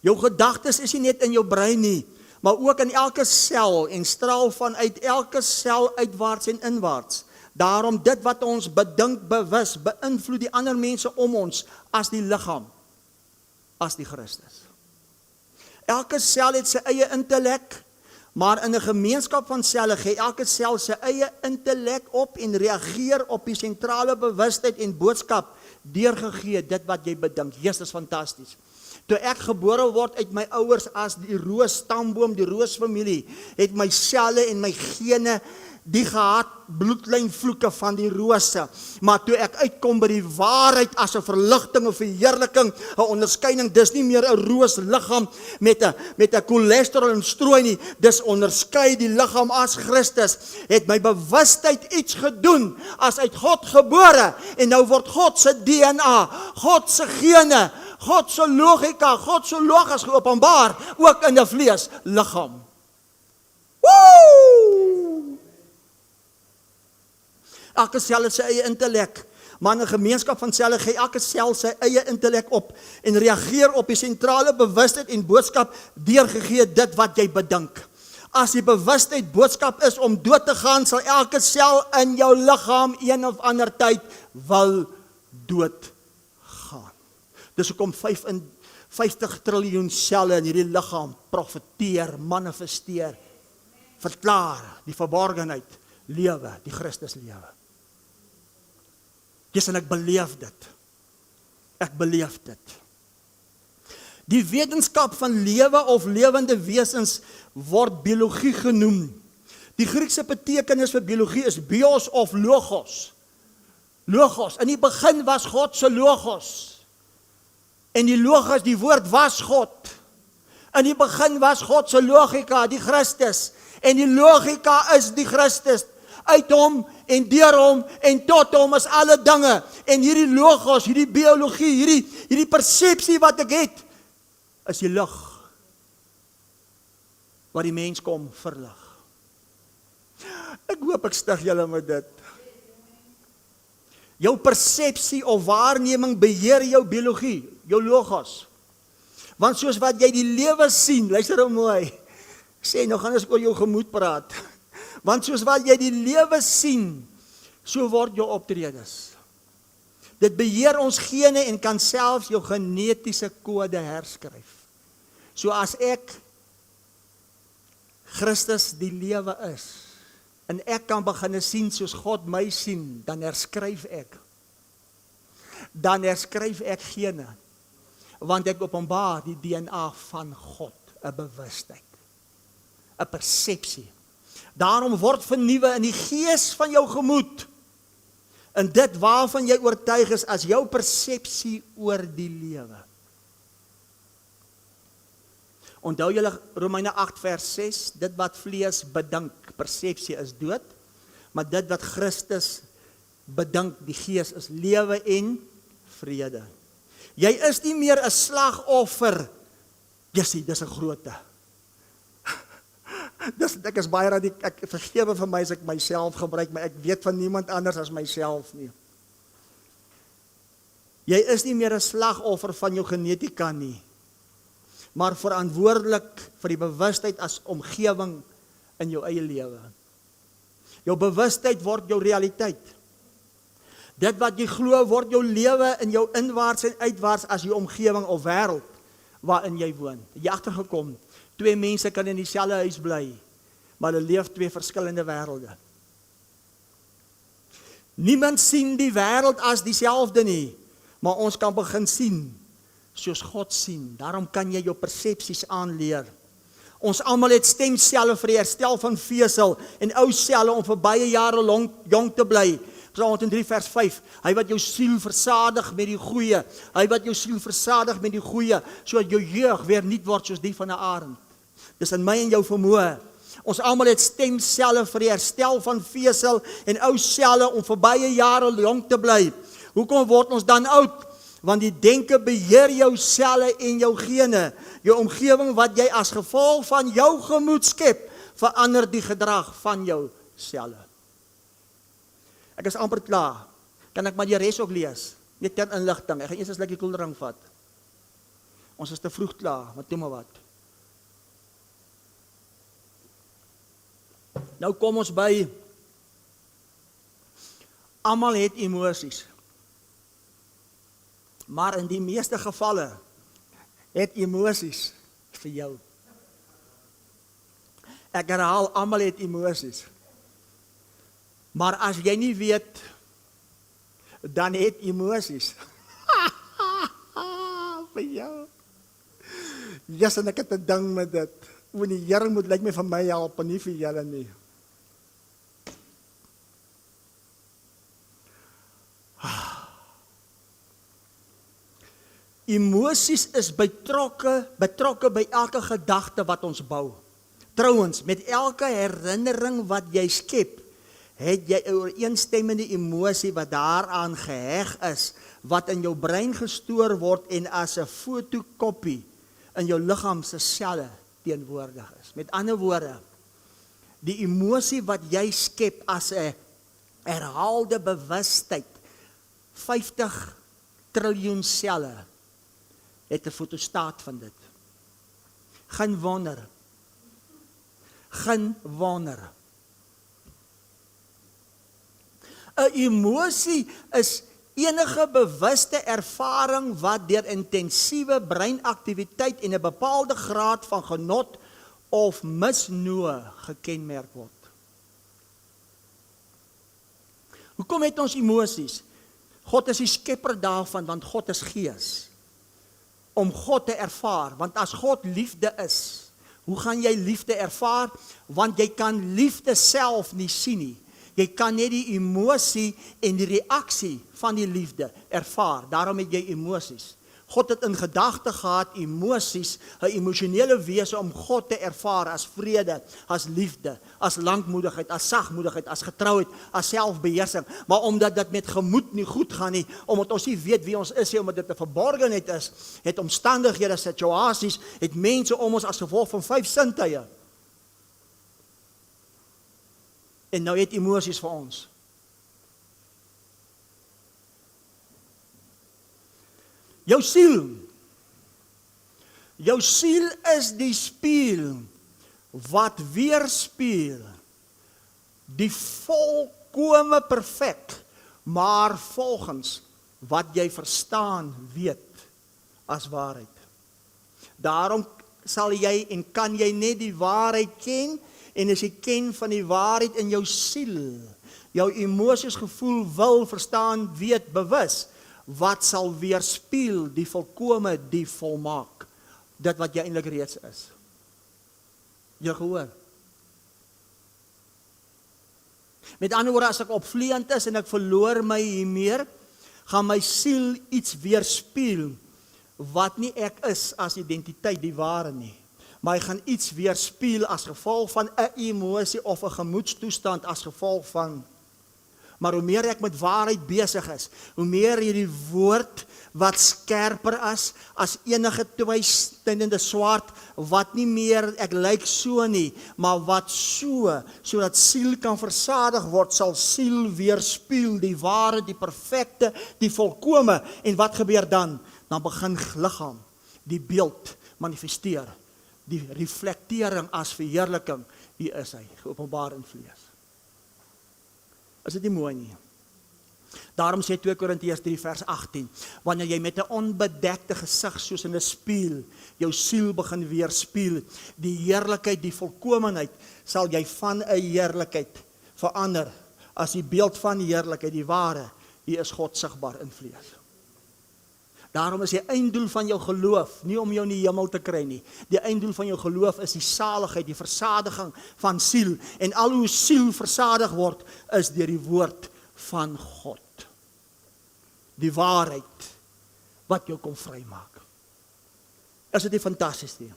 Jou gedagtes is nie net in jou brein nie, maar ook in elke sel en straal vanuit elke sel uitwaarts en inwaarts. Daarom dit wat ons bedink bewus, beïnvloed die ander mense om ons as die liggaam, as die Christus. Elke sel het sy eie intellek, maar in 'n gemeenskap van selle gee elke sel sy eie intellek op en reageer op die sentrale bewustheid en boodskap deurgegee, dit wat jy bedink. Jesus, is fantasties. Toe ek gebore word uit my ouers as die roos stamboom, die roos familie, het my selle en my gene die gehad bloedlynvloeke van die rose. Maar toe ek uitkom by die waarheid as 'n verligting of verheerliking, 'n onderskeiding, dis nie meer 'n roos liggaam met 'n cholesterol en strooi nie, dis onderskei die liggaam as Christus, het my bewustheid iets gedoen as uit God gebore, en nou word God se DNA, God se gene, God se logika, God se logos geopenbaar, ook in 'n vlees liggaam. Woe! Elke sel het sy eie intellek, maar in 'n gemeenskap van selle gee elke sel sy eie intellek op en reageer op die sentrale bewustheid en boodskap deurgegee dit wat jy bedink. As die bewustheid boodskap is om dood te gaan, sal elke sel in jou liggaam een of ander tyd wil dood gaan. Dis hoekom 50 triljoen selle in hierdie liggaam profeteer, manifesteer, verklaar die verborgenheid, lewe, die Christus lewe. Yes, en ek beleef dit. Ek beleef dit. Die wetenskap van lewe of lewende wesens word biologie genoem. Die Griekse betekenis vir biologie is bios of logos. Logos. In die begin was God se logos. En die logos, die woord was God. In die begin was God se logika, die Christus. En die logika is die Christus. Uit hom en deur hom en tot hom is alle dinge. En hierdie logos, hierdie biologie, hierdie persepsie wat ek het, is die lig wat die mens kom verlig. Ek hoop ek stig julle met dit. Jou persepsie of waarneming beheer jou biologie, jou logos. Want soos wat jy die lewe sien, luister nou mooi, sê, nou gaan ons oor jou gemoed praat. Want soos wat jy die lewe sien, So word jou optredes. Dit beheer ons gene en kan selfs jou genetiese kode herskryf. So as ek Christus die lewe is, en ek kan begin sien soos God my sien, dan herskryf ek. Dan herskryf ek gene, want ek openbaar die DNA van God, 'n bewustheid, 'n persepsie. Daarom word vernuwe in die gees van jou gemoed, in dit waarvan jy oortuig is as jou persepsie oor die lewe. Onthou julle Romeine 8 vers 6, dit wat vlees bedink, persepsie is dood, maar dit wat Christus bedink, die gees is lewe en vrede. Jy is nie meer 'n slagoffer. Jessie, dis 'n grootte. Ek is baie ek vergewe vir my as ek myself gebruik, maar ek weet van niemand anders as myself nie. Jy is nie meer 'n slagoffer van jou genetika nie, maar verantwoordelik vir die bewustheid as omgewing in jou eie lewe. Jou bewustheid word jou realiteit. Dit wat jy glo word jou lewe in jou inwaarts en uitwaarts as jou omgewing of wêreld waarin jy woon. Jy agtergekom, 2 mense kan in dieselfde huis bly, maar hulle leef 2 verskillende wêrelde. Niemand sien die wêreld as dieselfde nie, maar ons kan begin sien soos God sien. Daarom kan jy jou persepsies aanleer. Ons almal het stemselle vir die herstel van vesel en ou selle om vir baie jare jong te bly. Psalm 103 vers 5, hy wat jou siel versadig met die goeie, hy wat jou siel versadig met die goeie, sodat jou jeug weer nuut word soos die van 'n arend. Dis in my en jou vermoë. Ons almal het stemselle vir die herstel van vesel en ou selle om vir baie jare jong te bly. Hoekom word ons dan oud? Want die denke beheer jou selle en jou gene. Jou omgewing wat jy as gevolg van jou gemoed skep, verander die gedrag van jou selle. Ek is amper klaar. Kan ek maar die res ook lees? Net ter inligting. Ek gaan eers 'n slukkie koeldrank vat. Ons is te vroeg klaar, maar toe maar wat. Nou kom ons by almal het emosies. Maar in die meeste gevalle het emosies vir jou. Ek herhaal, almal het emosies. Maar as jy nie weet, dan het emosies. Vir jou. Yes, en ek het 'n ding met dit. O, die Here moet lyk my van my help, en nie vir julle nie. Emosies is betrokke by elke gedagte wat ons bou. Trouwens, met elke herinnering wat jy skep, het jy 'n ooreenstemmende emosie wat daaraan geheg is, wat in jou brein gestoor word en as 'n fotokopie in jou liggaam se selle teenwoordig is. Met ander woorde, die emosie wat jy skep as 'n herhaalde bewustheid, 50 triljoen selle, het 'n fotostaat van dit. Geen wonder. Geen wonder. 'n Emosie is enige bewuste ervaring wat deur intensiewe breinaktiwiteit en 'n bepaalde graad van genot of misnoë gekenmerk word. Hoekom het ons emosies? God is die skepper daarvan, want God is gees. Om God te ervaar, want as God liefde is, hoe gaan jy liefde ervaar? Want jy kan liefde self nie sien nie. Jy kan net die emosie en die reaksie van die liefde ervaar. Daarom het jy emosies. God het in gedagte gehad emosies, 'n emosionele wese om God te ervaar as vrede, as liefde, as lankmoedigheid, as sagmoedigheid, as getrouheid, as selfbeheersing. Maar omdat dit met gemoed nie goed gaan nie, omdat ons nie weet wie ons is nie, omdat dit 'n verborgenheid is, het omstandighede, situasies, het mense om ons as gevolg van 5 sintuie. En nou het emosies vir ons. Jou siel is die spieël wat weerspieël die volkome perfek, maar volgens wat jy verstaan, weet as waarheid. Daarom sal jy en kan jy net die waarheid ken, en as jy ken van die waarheid in jou siel, jou emosies, gevoel, wil, verstaan, weet, bewus, wat sal weerspieël die volkome, die volmaak, dit wat jy eintlik reeds is. Jy gehoor? Met ander woorde, as ek opvleend is en ek verloor my hiermeer, gaan my siel iets weerspieël wat nie ek is as identiteit, die ware nie. Maar hy gaan iets weerspieël as gevolg van 'n emosie of 'n gemoedstoestand as gevolg van. Maar hoe meer ek met waarheid besig is, hoe meer hierdie woord wat skerper as enige tweesnydende swaard, wat nie meer ek lyk so nie, maar wat sodat siel kan versadig word, sal siel weerspieël die ware, die perfekte, die volkome. En wat gebeur dan? Dan begin liggaam die beeld manifesteer, die reflektering as verheerliking. Hier is hy, geopenbaar in vlees. Is dit nie mooi nie? Daarom sê 2 Korintiërs 3 vers 18, wanneer jy met 'n onbedekte gesig soos in 'n spieël, jou siel begin weerspieël, die heerlikheid, die volkomenheid, sal jy van 'n heerlikheid verander, as die beeld van die heerlikheid, die ware, hier is God sigbaar in vlees. Daarom is die einddoel van jou geloof, nie om jou in die hemel te kry nie. Die einddoel van jou geloof is die saligheid, die versadiging van siel. En al hoe siel versadig word, is deur die woord van God. Die waarheid, wat jou kom vrymaak. Is dit nie fantasties nie?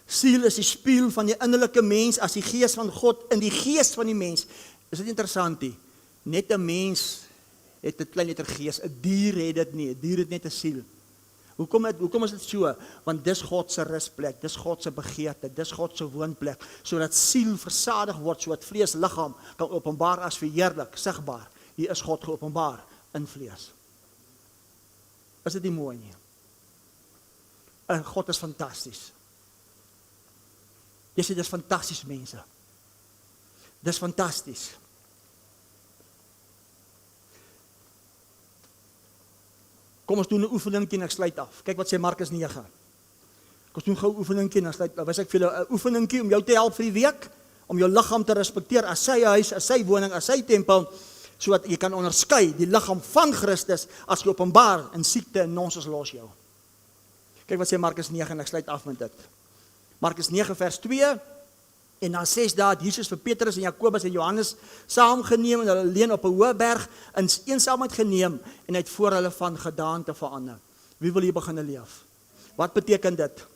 Siel is die spieël van die innerlike mens, as die gees van God in die gees van die mens. Is dit interessant nie? Net 'n mens het 'n klein liter gees, 'n dier het dit nie, 'n dier het net 'n siel. Hoekom is dit so? Want dis God se rusplek, dis God se begeerte, dis God se woonplek, sodat siel versadig word, sodat vlees liggaam kan openbaar as verheerlik, sigbaar. Hier is God geopenbaar in vlees. Is dit nie mooi nie? En God is fantasties. Jy sê dis fantasties mense. Dis fantasties. Kom ons doen 'n oefening en ek sluit af. Kyk wat sê Markus 9. Kom ons doen gou 'n oefening en dan sluit. Wys ek vir julle 'n oefening om jou te help vir die week, om jou liggaam te respekteer as sy huis, as sy woning, as sy tempel, sodat jy kan onderskei die liggaam van Christus as geopenbaar in siekte en nonsens los jou. Kyk wat sê Markus 9 en ek sluit af met dit. Markus 9 vers 2. En na 6 dae het Jesus vir Petrus en Jakobus en Johannes saamgeneem en hulle alleen op 'n hoë berg in eensaamheid geneem en hy het voor hulle van gedaante verander. Wie wil hier begin leef? Wat beteken dit?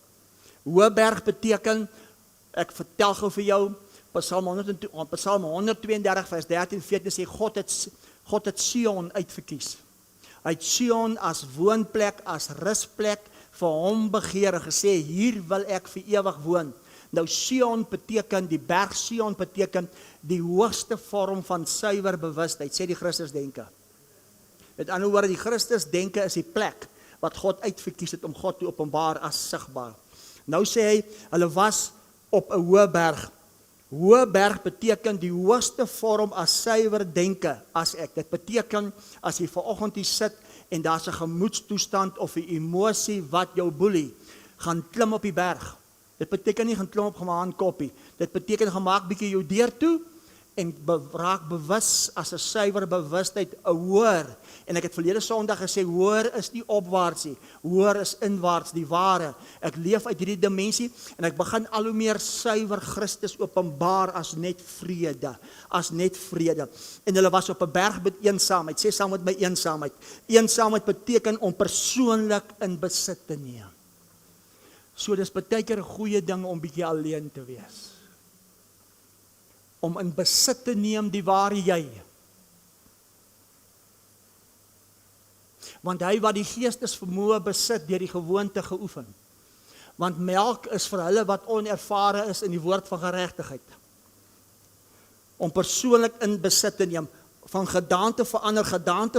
Hoë berg beteken, ek vertel gou vir jou, Psalm 132 vers 13-14 sê God het Sion uitverkies. Hy het Sion as woonplek, as rusplek vir hom begeer en gesê, hier wil ek vir ewig woon. Nou Sion beteken, die berg Sion beteken die hoogste vorm van suiwer bewustheid, sê die Christusdenke. Met ander woorde, die Christusdenke is die plek wat God uitverkies het om God te openbaar as sigbaar. Nou sê hy, hulle was op 'n hoë berg. Hoë berg beteken die hoogste vorm as suiwer denke as ek. Dit beteken as jy vanoggend hier sit en daar's 'n gemoedstoestand of 'n emosie wat jou boelie, gaan klim op die berg. Dit beteken nie gaan klim op gemaan koppie. Dit beteken gemaak bietjie jou deur toe en raak bewus as 'n suiwer bewustheid, 'n hoër. En ek het verlede Sondag gesê, hoër is nie opwaarts nie. Hoër is inwaarts, die ware. Ek leef uit hierdie dimensie en ek begin al hoe meer suiwer Christus openbaar as net vrede. As net vrede. En hulle was op 'n berg met eensaamheid. Sê saam met my eensaamheid. Eensaamheid beteken om persoonlik in besit te neem. So dis baie keer 'n goeie ding om bietjie alleen te wees. Om in besit te neem die ware jy. Want hy wat die geestesvermoë besit deur die gewoonte geoefen. Want melk is vir hulle wat onervare is in die woord van geregtigheid. Om persoonlik in besit te neem, van gedaante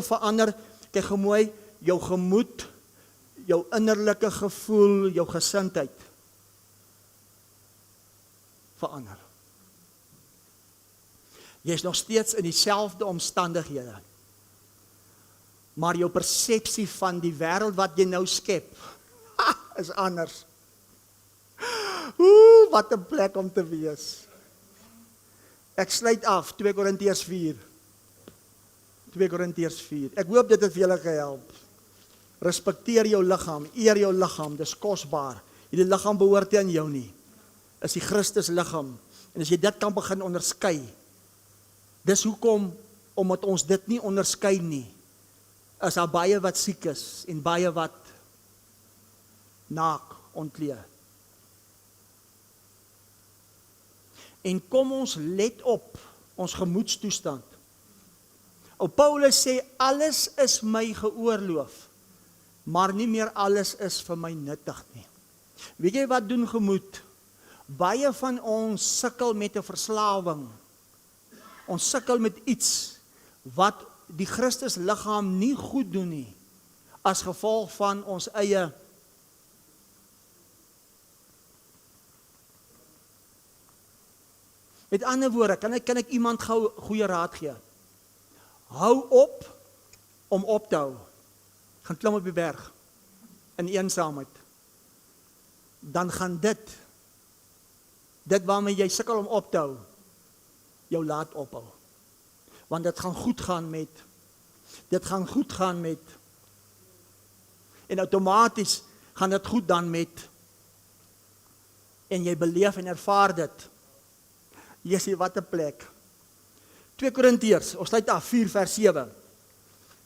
verander, kyk gou mooi, jou gemoed, jou innerlike gevoel, jou gesindheid. verander. Jy is nog steeds in dieselfde omstandighede. Maar jou persepsie van die wêreld wat jy nou skep, is anders. Wat 'n plek om te wees. Ek sluit af, 2 Korintiërs 4. 2 Korintiërs 4. Ek hoop dit het vir julle gehelp. Respekteer jou liggaam, eer jou liggaam, dis kosbaar. Hierdie liggaam behoort nie aan jou nie. Is die Christus liggaam. En as jy dit kan begin onderskei, dis hoekom, omdat ons dit nie onderskei nie, is daar baie wat siek is, en baie wat naak ontklee. En kom ons let op ons gemoedstoestand. Paulus sê, alles is my geoorloof, maar nie meer alles is vir my nuttig nie. Weet jy wat doen gemoed? Baie van ons sukkel met 'n verslawing. Ons sukkel met iets wat die Christus liggaam nie goed doen nie, as gevolg van ons eie met ander woorde, kan ek iemand gou goeie raad gee? Hou op om op te hou. Gaan klim op die berg in eensaamheid. Dan gaan dit waarmee jy sukkel om op te hou, jou laat ophou. Want dit gaan goed gaan met, en outomaties gaan dit goed dan met, en jy beleef en ervaar dit. Jy sê, wat 'n plek. 2 Korintiërs, ons sluit af, 4 vers 7.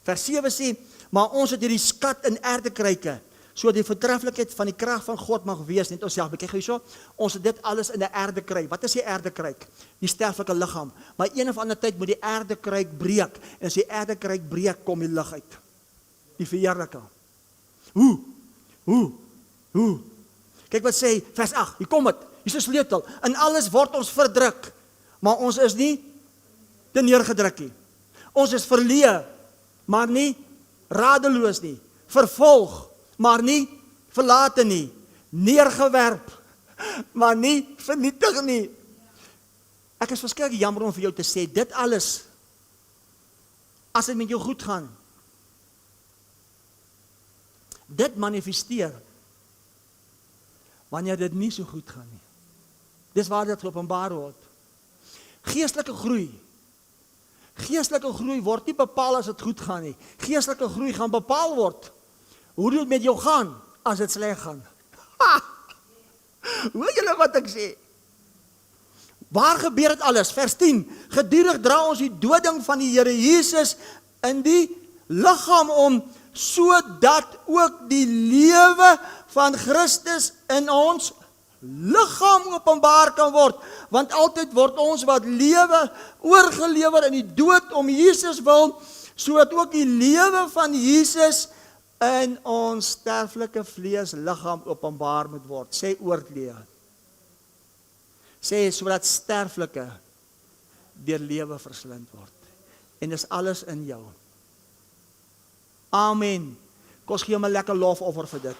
Vers 7 sê, maar ons het hierdie skat in aardekruike, so die voortreffelikheid van die krag van God mag wees, net onsself. Kyk hierso, ons het dit alles in 'n aardekruik. Wat is die aardekruik? Die sterflike liggaam. Maar een of ander tyd moet die aardekruik breek, en as die aardekruik breek, kom die lig uit. Die verheerliking. Hoe? Kyk wat sê vers 8, hier kom dit. Hier is 'n sleutel. In alles word ons verdruk, maar ons is nie te neergedruk nie. Ons is verleë, maar nie radeloos nie. Vervolg, maar nie verlate nie. Neergewerp, maar nie vernietig nie. Ek is verskriklik jammer om vir jou te sê, dit alles, as dit met jou goed gaan, dit manifesteer, wanneer dit nie so goed gaan nie. Dis waar dit geopenbaar word. Geestelike groei word nie bepaal as dit goed gaan nie. Geestelike groei gaan bepaal word hoe dit met jou gaan as dit sleg gaan. Hoor julle wat ek sê? Waar gebeur dit alles? Vers 10. Gedurig dra ons die doding van die Here Jesus in die liggaam om, sodat ook die lewe van Christus in ons liggaam openbaar kan word, want altyd word ons wat lewe oorgelewer in die dood om Jesus wil, sodat ook die lewe van Jesus in ons sterflike vlees liggaam openbaar moet word. Sê oorlewe. Sê sodat sterflike deur lewe verslind word. En dis alles in jou. Amen. Kom ons gee hom 'n lekker lofoffer vir dit.